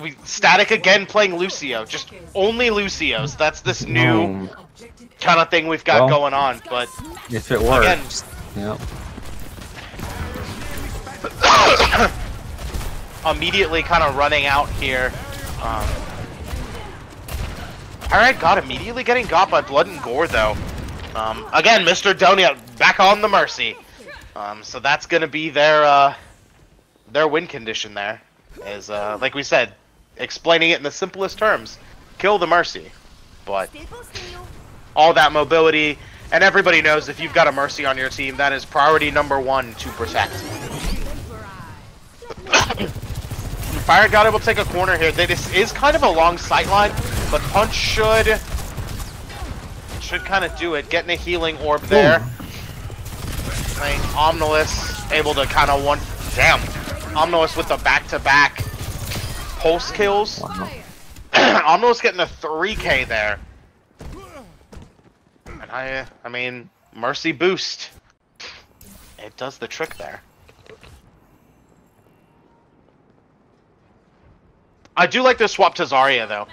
We static again playing Lucio. Just only Lucios. That's this new Objective kind of thing we've got Well. going on. But If it works. Again. Yep. immediately kind of running out here. Alright, God, immediately getting got by Blood and Gore, though. Again, Mr. Donut back on the Mercy. So that's going to be their win condition there. Is, like we said, explaining it in the simplest terms. Kill the Mercy. But all that mobility, and everybody knows if you've got a Mercy on your team, that is priority #1 to protect. Fire God able to take a corner here. This is kind of a long sightline, but Punch should kind of do it. Getting a healing orb there. Playing Omnilus, able to kind of damn. Omnilus with the back-to-back pulse kills. Wow. Omnilus getting a 3k there. And I mean, Mercy boost. It does the trick there. I do like this swap to Zarya though,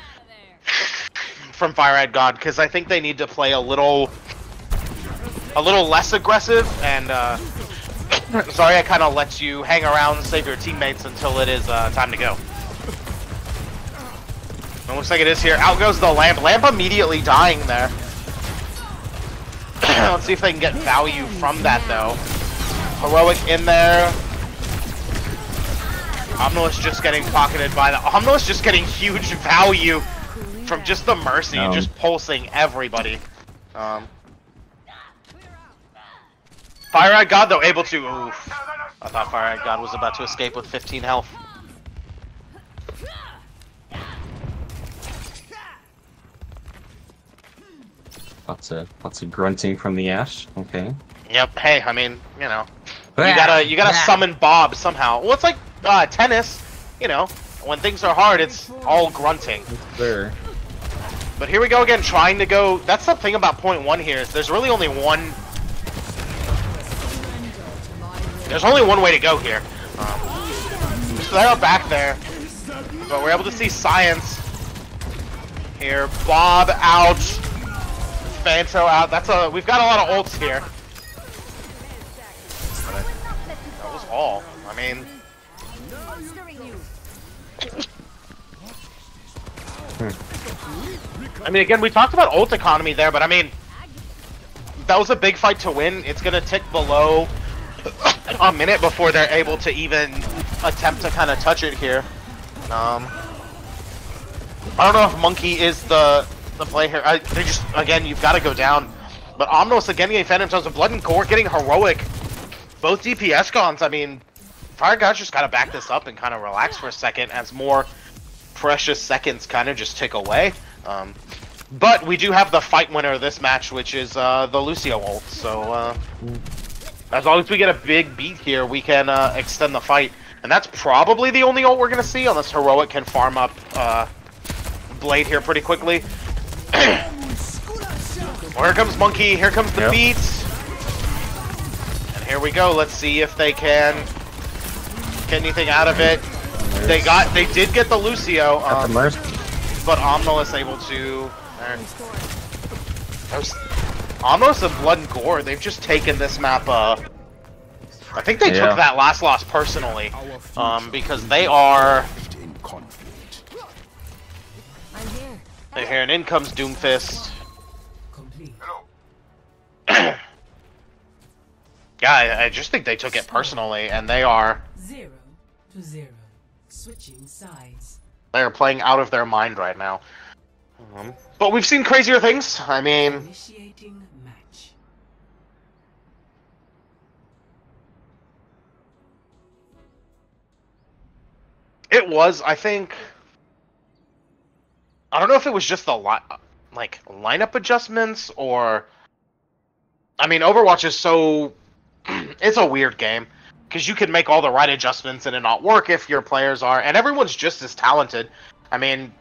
from Fire Eyed God, because I think they need to play a little less aggressive, and Zarya kind of lets you hang around and save your teammates until it is time to go. It looks like it is here. Out goes the lamp. Lamp immediately dying there. Let's see if they can get value from that though. Heroic in there. Omnilus just getting pocketed by the... Omnilus just getting huge value from just the Mercy, just pulsing everybody. Fire-Eyed God, though, able to... Oof. I thought Fire-Eyed God was about to escape with 15 health. Lots of grunting from the Ashe. Okay. Yep. Hey, I mean, you know, you gotta summon Bob somehow. Well, it's like tennis. You know, when things are hard, it's all grunting. There. But here we go again, trying to go. That's the thing about point one here. Is there's really only one. There's only one way to go here. So they're back there, but we're able to see Science here. Bob out. Fanto out. We've got a lot of ults here. That was all. I mean, again, we talked about ult economy there, but I mean, that was a big fight to win. It's gonna tick below a minute before they're able to even attempt to kind of touch it here. I don't know if Monkey is the play here. They just, again, you've got to go down. But Omnos again getting Phantom Tones of Blood and Gore getting heroic. Both DPS gons. I mean, Fire God's just gotta back this up and kind of relax for a second as more precious seconds kind of just tick away. But we do have the fight winner of this match, which is the Lucio ult. So as long as we get a big beat here, we can extend the fight. And that's probably the only ult we're gonna see, unless Heroic can farm up Blade here pretty quickly. Well, here comes Monkey, here comes the beats. And here we go, let's see if they can get anything out of it. They did get the Lucio, but Omnilus able to... Omnilus and Blood and Gore, they've just taken this map, I think they took that last loss personally, because they are... They're here, and in comes Doomfist. Yeah, I just think they took it personally, and they are 0-0. Switching sides. They are playing out of their mind right now. But we've seen crazier things. I mean, Initiating match. it was. I think. I don't know if it was just the lineup adjustments or. I mean, Overwatch is so. It's a weird game because you can make all the right adjustments and it not work if your players are, and everyone's just as talented. I mean,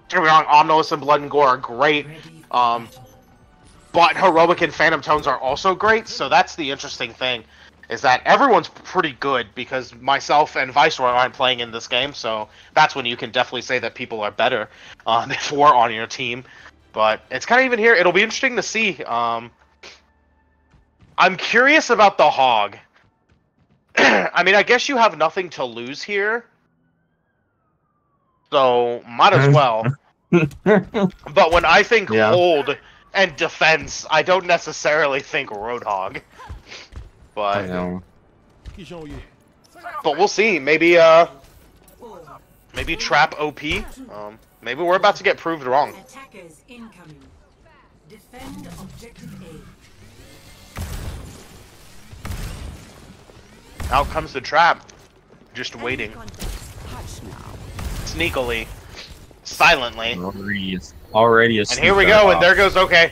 don't get me wrong, Omnilus and Blood and Gore are great, but Heroic and Phantom Tones are also great. So that's the interesting thing, is that everyone's pretty good because myself and Viceroy aren't playing in this game. So that's when you can definitely say that people are better if we're on your team. But it's kind of even here. It'll be interesting to see. I'm curious about the Hog. I mean, I guess you have nothing to lose here. So, might as well. But when I think hold and defense, I don't necessarily think Roadhog. But we'll see. Maybe maybe Trap OP. Maybe we're about to get proved wrong. Attackers incoming. Defend objective A. Out comes the Trap. Just waiting. Sneakily. Silently. Already a And here we go, and there goes, okay.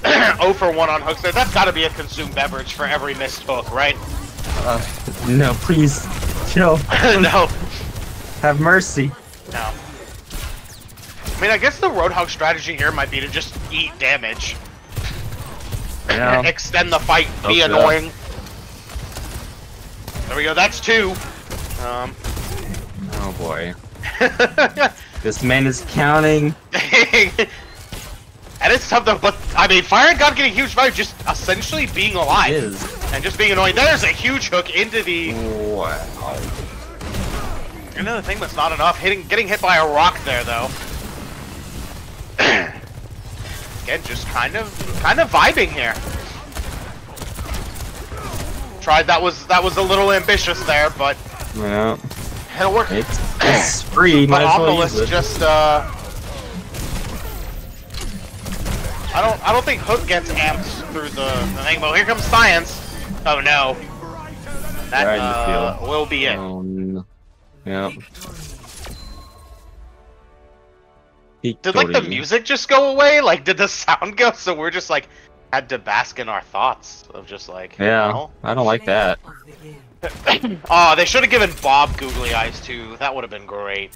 0 for 1 on hooks there. That's gotta be a consumed beverage for every missed hook, right? No, please. Chill. No. Have mercy. No. I mean, I guess the Roadhog strategy here might be to just eat damage. Yeah. extend the fight, be Okay. annoying. There we go, that's 2. Oh boy. This man is counting. And it's tough though, but I mean, Fire and God getting huge value, just essentially being alive. It is. And just being annoying. There's a huge hook into the... Wow. Another thing that's not enough. Getting hit by a rock there, though. Again, just kind of vibing here. Tried, that was a little ambitious there, but... Yeah. It'll work. It's free, But might as well use Omnilus it. just, I don't think Hook gets amped through the thing, but here comes Science. Oh no. That Right in the field. will be it. Oh, no. Yeah. Did like the music just go away? Like did the sound go? So we're just like had to bask in our thoughts of just like Yeah, oh. I don't like that. Of the game. Oh, they should have given Bob Googly Eyes too. That would have been great.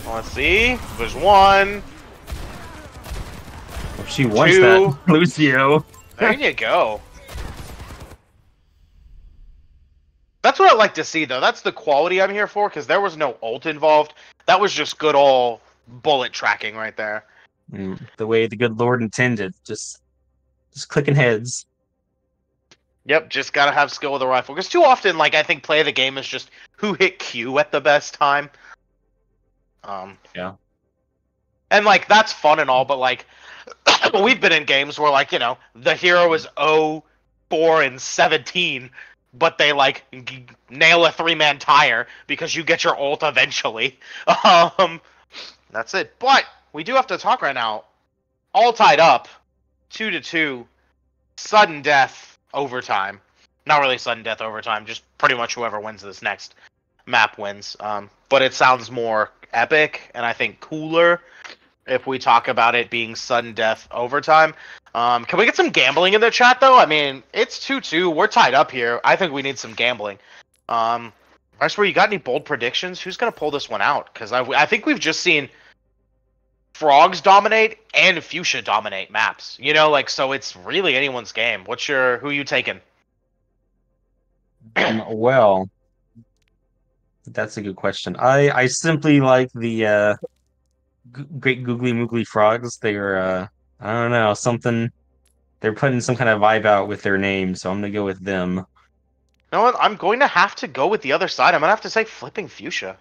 Let's see. There's 1. She wants 2. that, Lucio. There you go. That's what I like to see, though. That's the quality I'm here for, because there was no ult involved. That was just good old bullet tracking right there. The way the good Lord intended, just clicking heads. Yep, just gotta have skill with a rifle. Because too often, like, I think play of the game is just who hit Q at the best time. Yeah. And, like, that's fun and all, but, like, we've been in games where, like, you know, the hero is 0, 4, and 17, but they, like, nail a 3-man tire because you get your ult eventually. That's it. But we do have to talk right now. All tied up. 2-2. Sudden death overtime. Not really sudden death overtime, just pretty much whoever wins this next map wins. But it sounds more epic and I think cooler if we talk about it being sudden death overtime. Can we get some gambling in the chat though? I mean, it's 2-2. We're tied up here. I think we need some gambling. I swear, you got any bold predictions? Who's gonna pull this one out? Because I think we've just seen Frogs dominate and Fuschia dominate maps. You know, like, so it's really anyone's game. Who you taking? Well, that's a good question. I simply like the great Googly Moogly frogs. They're I don't know, something. They're putting some kind of vibe out with their name, so I'm gonna go with them. You know what? I'm going to have to go with the other side. I'm gonna have to say flipping Fuschia.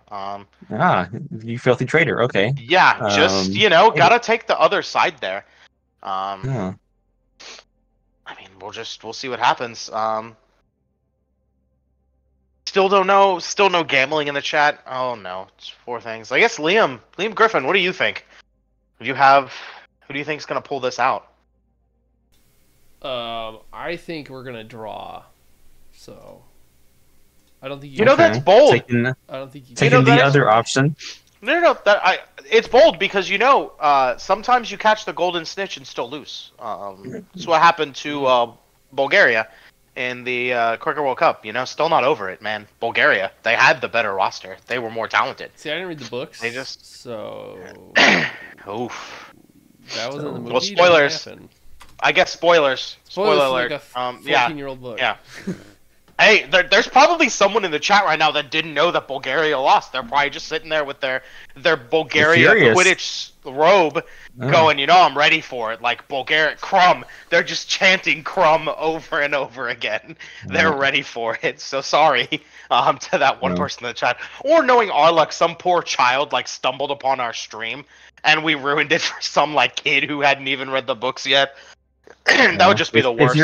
You filthy traitor. Okay. Yeah, just gotta take the other side there. Yeah. I mean, we'll see what happens. Still don't know. Still no gambling in the chat. Oh no, it's 4 things. I guess Liam Griffin. What do you think? Who do you think is gonna pull this out? I think we're gonna draw. So, I don't think You know that's bold. Taking I don't think you. the that is- other option. No. It's bold because sometimes you catch the golden snitch and still lose. That's what happened to Bulgaria in the Cricket World Cup. Still not over it, man. Bulgaria, they had the better roster. They were more talented. See, I didn't read the books. They just- so Oof. that was in the movie. Well, Didn't spoilers. happen. I guess spoilers. Spoilers Spoiler for alert. like a Yeah. 14-year-old book. Yeah. Hey, there's probably someone in the chat right now that didn't know that Bulgaria lost. They're probably just sitting there with their Bulgaria furious. Quidditch robe, going, I'm ready for it. Like Bulgaria Crumb. They're just chanting Crumb over and over again. They're ready for it. So sorry to that one person in the chat. Or knowing our luck, some poor child stumbled upon our stream and we ruined it for some kid who hadn't even read the books yet. That would just be the worst.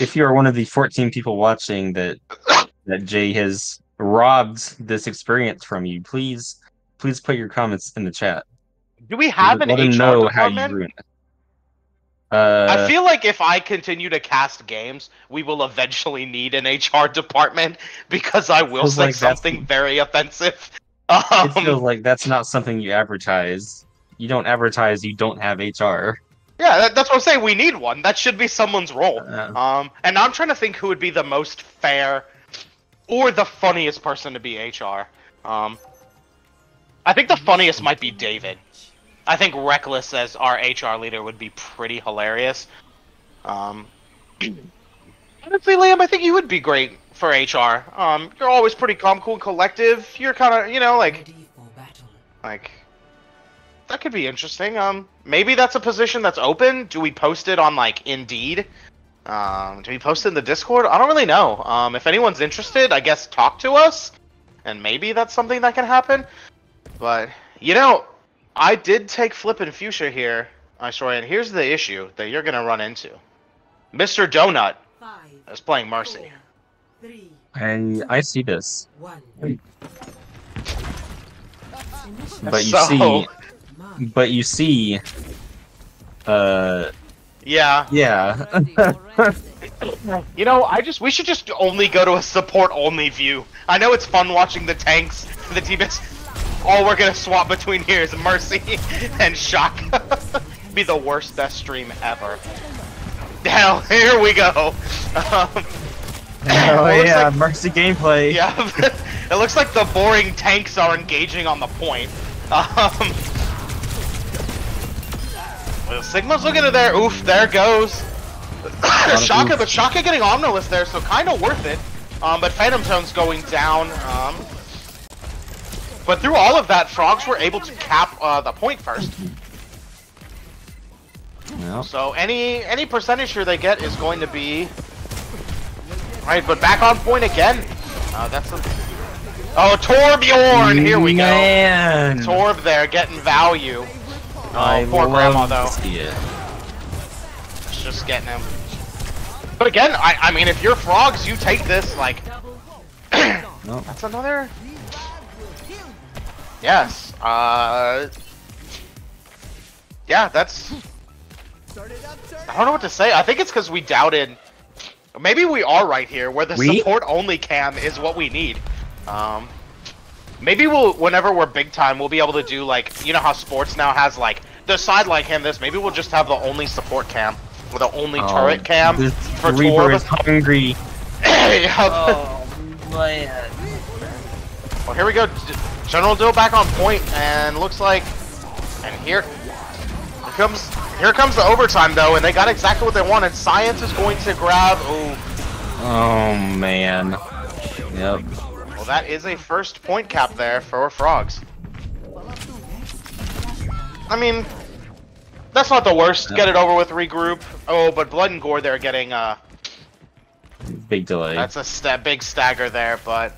If you're one of the 14 people watching that Jay has robbed this experience from you, please put your comments in the chat. Do we have an Let HR him know how department? you ruined it. I feel like if I continue to cast games, we will eventually need an HR department because I will Feels say like that's- something very offensive. It feels like that's not something you advertise. You don't advertise you don't have HR. Yeah, that's what I'm saying. We need one. That should be someone's role. And I'm trying to think who would be the most fair or the funniest person to be HR. I think the funniest might be David. I think Reckless as our HR leader would be pretty hilarious. Honestly, Liam, I think you would be great for HR. You're always pretty calm, cool, and collective. You're kind of, you know, like that could be interesting. Maybe that's a position that's open. Do we post it on like Indeed? Do we post it in the Discord? I don't really know. If anyone's interested, I guess talk to us, and maybe that's something that can happen. But you know, I did take Flippin Fuschia here, and here's the issue that you're gonna run into. Mr. Donut is playing Mercy. I see this. But you see, yeah. You know, we should just only go to a support-only view. I know it's fun watching the tanks, the teammates. All we're gonna swap between here is Mercy and Shock. Be the worst best stream ever. Hell, here we go. Oh yeah, like, Mercy gameplay. Yeah, it looks like the boring tanks are engaging on the point. Well, Sigma's looking at there. Oof, there goes. Shaka, but Shaka getting Omnilist there, so kind of worth it. But Phantom Tone's going down. But through all of that, Frogs were able to cap the point first. Yep. So any percentage here they get is going to be right. But back on point again. That's a Torbjorn. Here we go. Torb there getting value. Poor Grandma though. It's just getting him. But again, I mean, if you're Frogs, you take this like. Nope. That's another. Yes. Yeah, that's. I don't know what to say. I think it's because we doubted. Maybe we are right here, where the support only cam is what we need. Maybe whenever we're big time, we'll be able to do like, you know how sports now has like the sideline cam. Maybe we'll just have the only support cam, or the only turret cam for Reaper is hungry. Oh man. Well, here we go. General Dill back on point, and looks like, and here comes the overtime though, and they got exactly what they wanted. Science is going to grab. Oh man. Yep. Well, that is a first point cap there for Frogs. I mean, that's not the worst. Get it over with, regroup. Oh, but Blood and Gore they're getting big delay. That's a big stagger there, but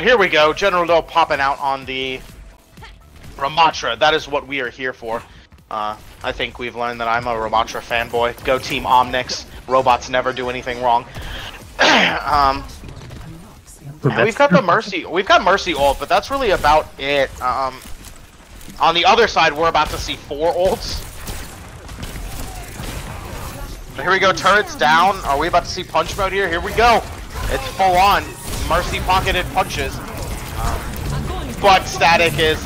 here we go. General Dill popping out on the Ramatra. That is what we are here for. I think we've learned that I'm a Ramatra fanboy. Go Team Omnix. Robots never do anything wrong. We've got the Mercy. We've got Mercy ult, but that's really about it. On the other side, we're about to see 4 ults. But here we go. Turrets down. Are we about to see punch mode here? Here we go. It's full on. Mercy pocketed punches. But static is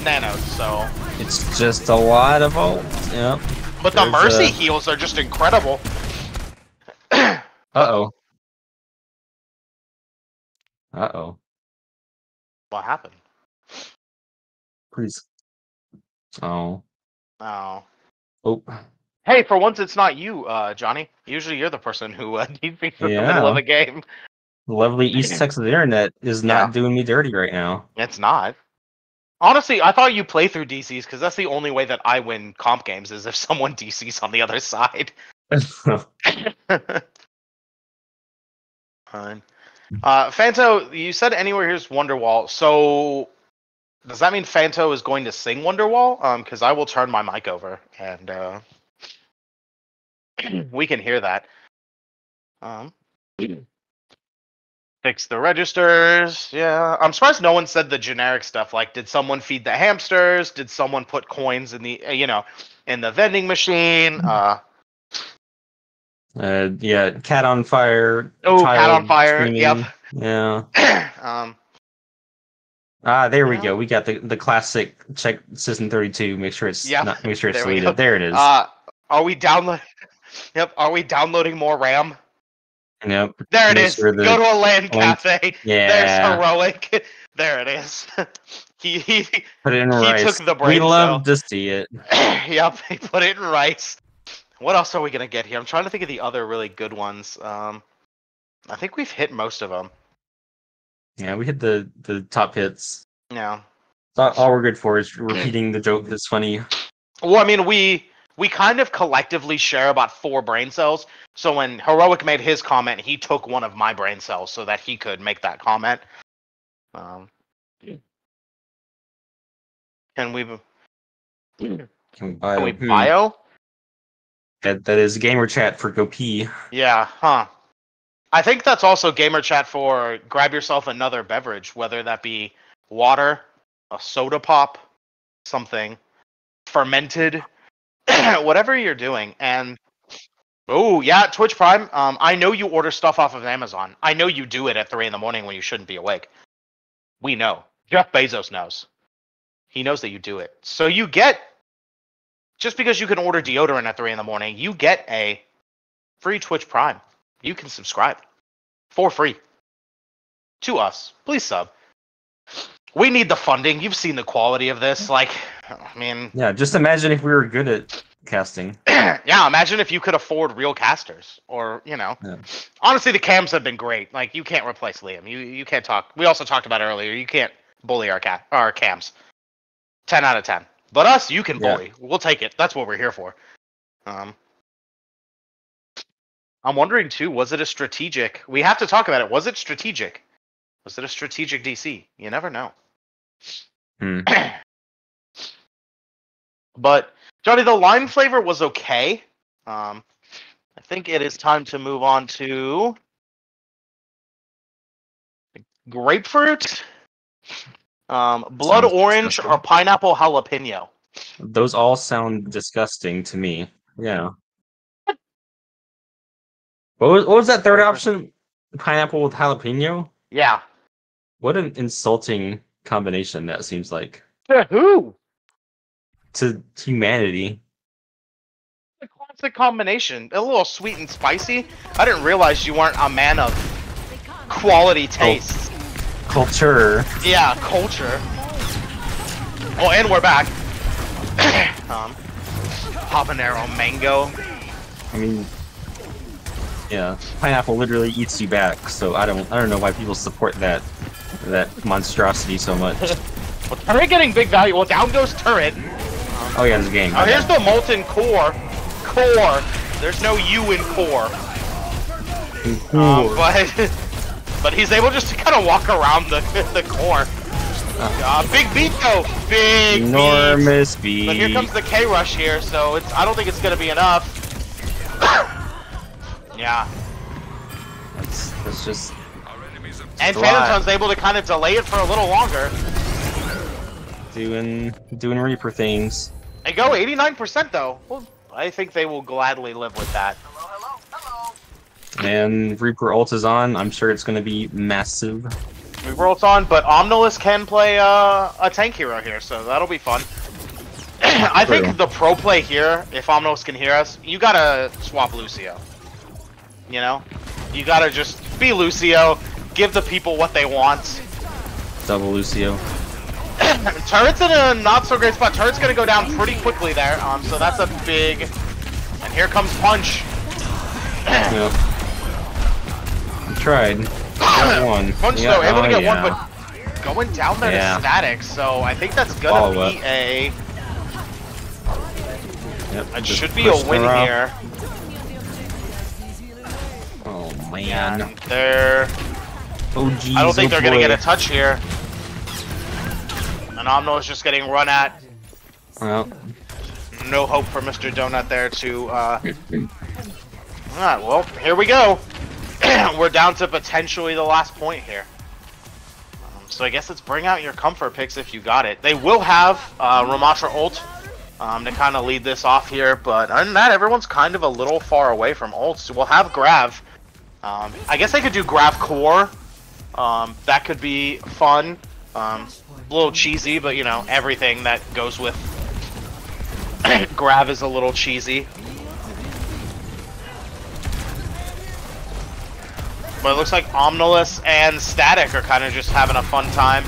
nano, so. It's just a lot of ults. Yep. But the Mercy heals are just incredible. Uh-oh. Uh-oh. What happened? Please. Oh. Oh. Oh. Hey, for once it's not you, Johnny. Usually you're the person who needs me in the middle of the game. Lovely East Texas internet is not doing me dirty right now. It's not. Honestly, I thought you play through DCs because that's the only way that I win comp games is if someone DCs on the other side. Fine. Fanto, you said anywhere here's Wonderwall. So does that mean Fanto is going to sing Wonderwall? Because I will turn my mic over and we can hear that. Fix the registers. Yeah, I'm surprised no one said the generic stuff. Like, did someone feed the hamsters? Did someone put coins in the, in the vending machine? Yeah, cat on fire. Oh, cat on fire. Screaming. Yep. Yeah. There we go. We got the classic check system 32. Make sure it's make sure it's deleted. There it is. Are we downloading? Yep. Are we downloading more RAM? Yep. There it is. Go to a LAN cafe. Yeah. There's heroic. There it is. He Put it in he rice. took the We brain love to see it. Yep, he put it in rice. What else are we gonna get here? I'm trying to think of the other really good ones. I think we've hit most of them. Yeah, we hit the top hits. Yeah. All we're good for is repeating the joke that's funny. Well, I mean, we kind of collectively share about 4 brain cells. So when Heroic made his comment, he took one of my brain cells so that he could make that comment. Can we Bio? bio? That is gamer chat for go pee. Yeah, huh. I think that's also gamer chat for grab yourself another beverage, whether that be water, a soda pop, something fermented, whatever you're doing. And oh yeah, Twitch Prime. I know you order stuff off of Amazon. I know you do it at 3 in the morning when you shouldn't be awake. We know. Jeff Bezos knows. He knows that you do it. So you get, just because you can order deodorant at 3 in the morning, you get a free Twitch Prime. You can subscribe for free to us. Please sub. We need the funding. You've seen the quality of this. Like, I mean, Yeah, just imagine if we were good at casting. yeah, imagine if you could afford real casters, or Yeah. honestly, the cams have been great. Like, you can't replace Liam. You can't talk. We also talked about it earlier. You can't bully our cams. 10 out of 10. But us, you can bully. We'll take it. That's what we're here for. I'm wondering too, was it a strategic? We have to talk about it. Was it strategic? Was it a strategic DC? You never know. But Johnny, the lime flavor was okay. I think it is time to move on to grapefruit, blood Sounds orange, disgusting. or pineapple jalapeno. Those all sound disgusting to me. Yeah. What was that third option? Pineapple with jalapeno? Yeah. What an insulting combination that seems like. To who? To humanity. A classic combination. A little sweet and spicy. I didn't realize you weren't a man of quality taste. Culture. Yeah, culture. Oh, and we're back. Habanero mango. I mean, yeah, pineapple literally eats you back. So I don't know why people support that monstrosity so much. Well, turret getting big value. Well, down goes turret. Oh yeah, this game. Oh, here's the molten core. Core. There's no U in core. But he's able just to kind of walk around the core. Big beat though. Big enormous beat. But here comes the K rush here, so I don't think it's gonna be enough. Yeah. That's just. And Phantom's able to kind of delay it for a little longer. Doing Reaper things. They go 89% though. Well, I think they will gladly live with that. And Reaper ult is on. I'm sure it's going to be massive. Reaper ult's on, but Omnilus can play a tank hero here, so that'll be fun. I think the pro play here, if Omnilus can hear us, you gotta swap Lucio. You know? You gotta just be Lucio, give the people what they want. Double Lucio. Turret's in a not so great spot. Turret's gonna go down pretty quickly there, so that's a big... And here comes Punch. Yep. Tried. Got one. Punch though, able to get one, but going down there to static, so I think that's gonna be a... Yep, it should be a win here. Oh man. And they're... Oh geez, I don't think they're gonna get a touch here. And Omno is just getting run at. Well, no hope for Mr. Donut there to... Alright, well, here we go. We're down to potentially the last point here. So I guess let's bring out your comfort picks if you got it. They will have Ramatra ult to kind of lead this off here, but other than that, everyone's kind of a little far away from ults. We'll have Grav. I guess they could do Grav Core. That could be fun. A little cheesy, but you know, everything that goes with Grav is a little cheesy. But it looks like Omnilus and Static are kind of just having a fun time.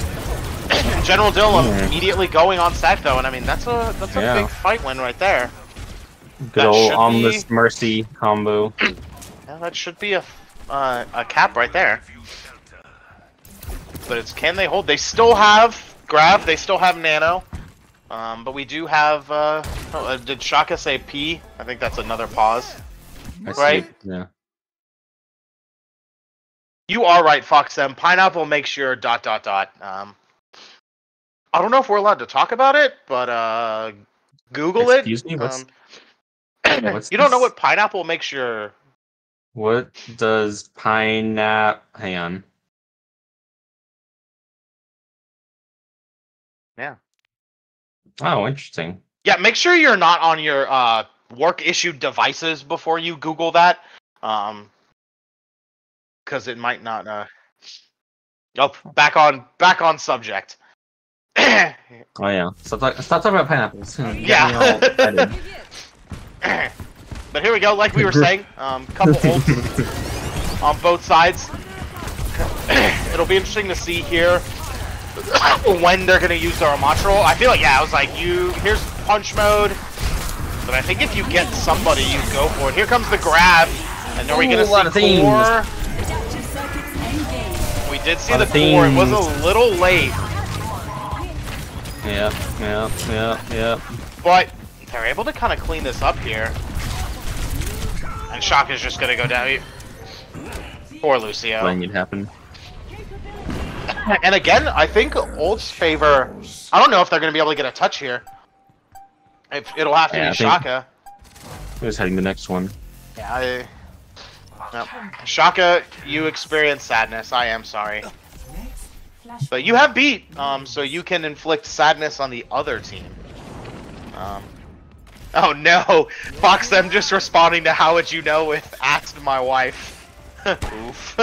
General Dill immediately going on sack though, and I mean that's a big fight win right there. Good old Ominous Mercy combo. Yeah, that should be a cap right there. But it's can they hold? They still have grab. They still have nano. But we do have. Did Shaka say P? I think that's another pause. Right? Yeah. You are right, Foxem. Pineapple makes sure ... I don't know if we're allowed to talk about it, but Google it. Excuse me. What's you don't know what pineapple makes your... What does pineapple... Hang on. Yeah. Oh, interesting. Yeah, make sure you're not on your work-issued devices before you Google that. Because it might not... Oh, back on subject. Oh yeah. Stop talking about pineapples. Yeah. But here we go, like we were saying, couple ults on both sides. It'll be interesting to see here when they're gonna use their Amatro. I feel like I was like, here's punch mode, but I think if you get somebody, you go for it. Here comes the grab, and are we gonna see core? We did see the core. It was a little late. Yeah. But they're able to kind of clean this up here. And Shock is just gonna go down. Poor Lucio. Letting it happen. And again, I think ults favor... I don't know if they're gonna be able to get a touch here. It'll have to be Shaka. Who's heading the next one? Yeah, no. Shaka, you experience sadness. I am sorry. But you have beat, so you can inflict sadness on the other team. Oh no! Fox, I'm just responding to how would you know with asked my wife. Oof.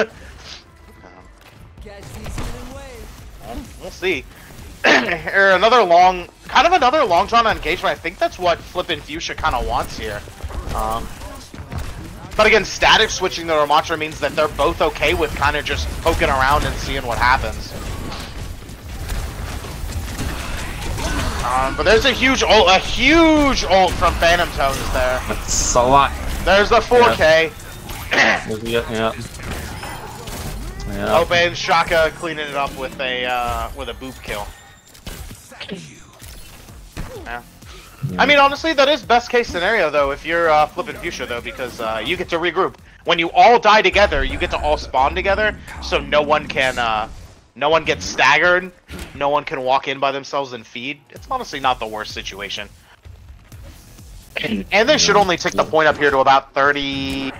We'll see. Another long drawn engagement. I think that's what Flippin Fuschia kind of wants here. But again, static switching the Ramatra means that they're both okay with kind of just poking around and seeing what happens. But there's a huge ult from Phantom Tones there. That's a lot. There's the 4K. Yeah. Open Shaka cleaning it up with a boop kill. Yeah. I mean, honestly, that is best case scenario though. If you're Flippin Fuschia though, because you get to regroup. When you all die together, you get to all spawn together, so no one gets staggered. No one can walk in by themselves and feed. It's honestly not the worst situation. And they should only tick the point up here to about 30...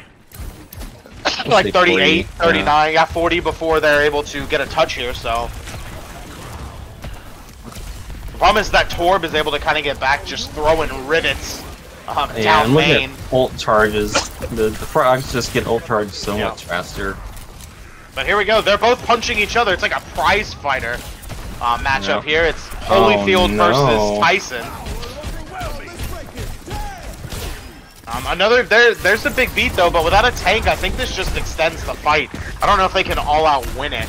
like 38, 39, yeah, 40 before they're able to get a touch here, so... The problem is that Torb is able to kind of get back just throwing rivets down main. Ult charges. The frogs just get ult charged so much faster. But here we go, they're both punching each other. It's like a prize fighter matchup here. It's Holyfield versus Tyson. There's a big beat though, but without a tank, I think this just extends the fight. I don't know if they can all out win it.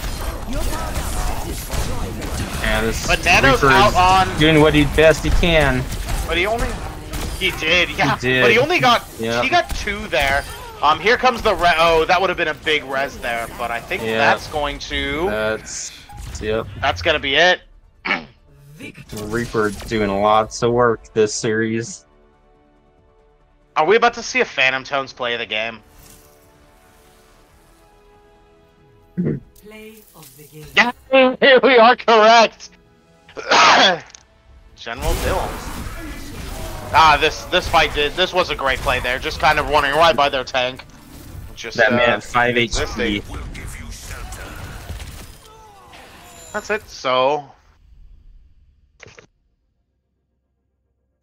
Yeah, this but Nano's out on doing what he best he can. But he did, yeah. But he only got he got 2 there. Here comes the that would have been a big res there, but I think that's going to that's gonna be it. Reaper doing lots of work this series. Are we about to see a Phantom Tones play the game? Play of the game. Yeah, here we are correct. General Dill. This was a great play there. Just kind of running right by their tank. Just that man 5 HP. That's it. So,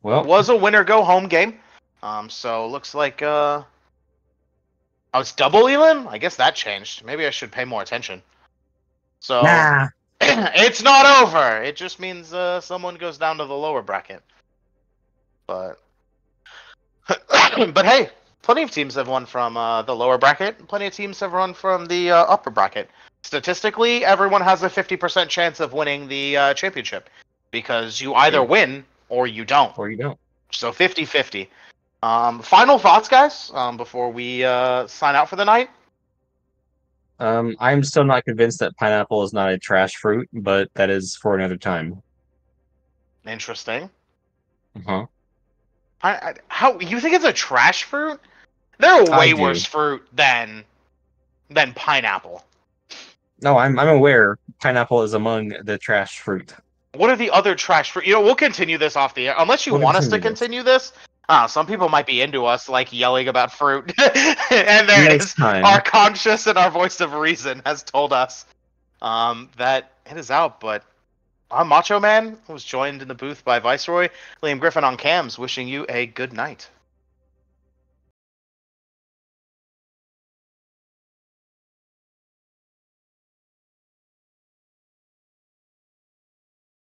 well, it was a winner go home game. So looks like oh, it's double Elim? I guess that changed. Maybe I should pay more attention. So it's not over. It just means someone goes down to the lower bracket. But but hey, plenty of teams have won from the lower bracket. Plenty of teams have won from the upper bracket. statistically, everyone has a 50% chance of winning the championship because you either Yeah. win or you don't. Or you don't. So 50-50. Final thoughts, guys, before we sign out for the night? I'm still not convinced that pineapple is not a trash fruit, but that is for another time. Interesting. Uh-huh. How you think it's a trash fruit? There are I way do. worse fruit than pineapple. No, I'm aware pineapple is among the trash fruit. What are the other trash fruit? We'll continue this off the air. Unless you We'll want us to continue this. continue this. Some people might be into us, like, yelling about fruit. And there it Next is. time. Our conscience and our voice of reason has told us that it is out. But I'm Macho Man, who was joined in the booth by Viceroy. Liam Griffin on cams, wishing you a good night.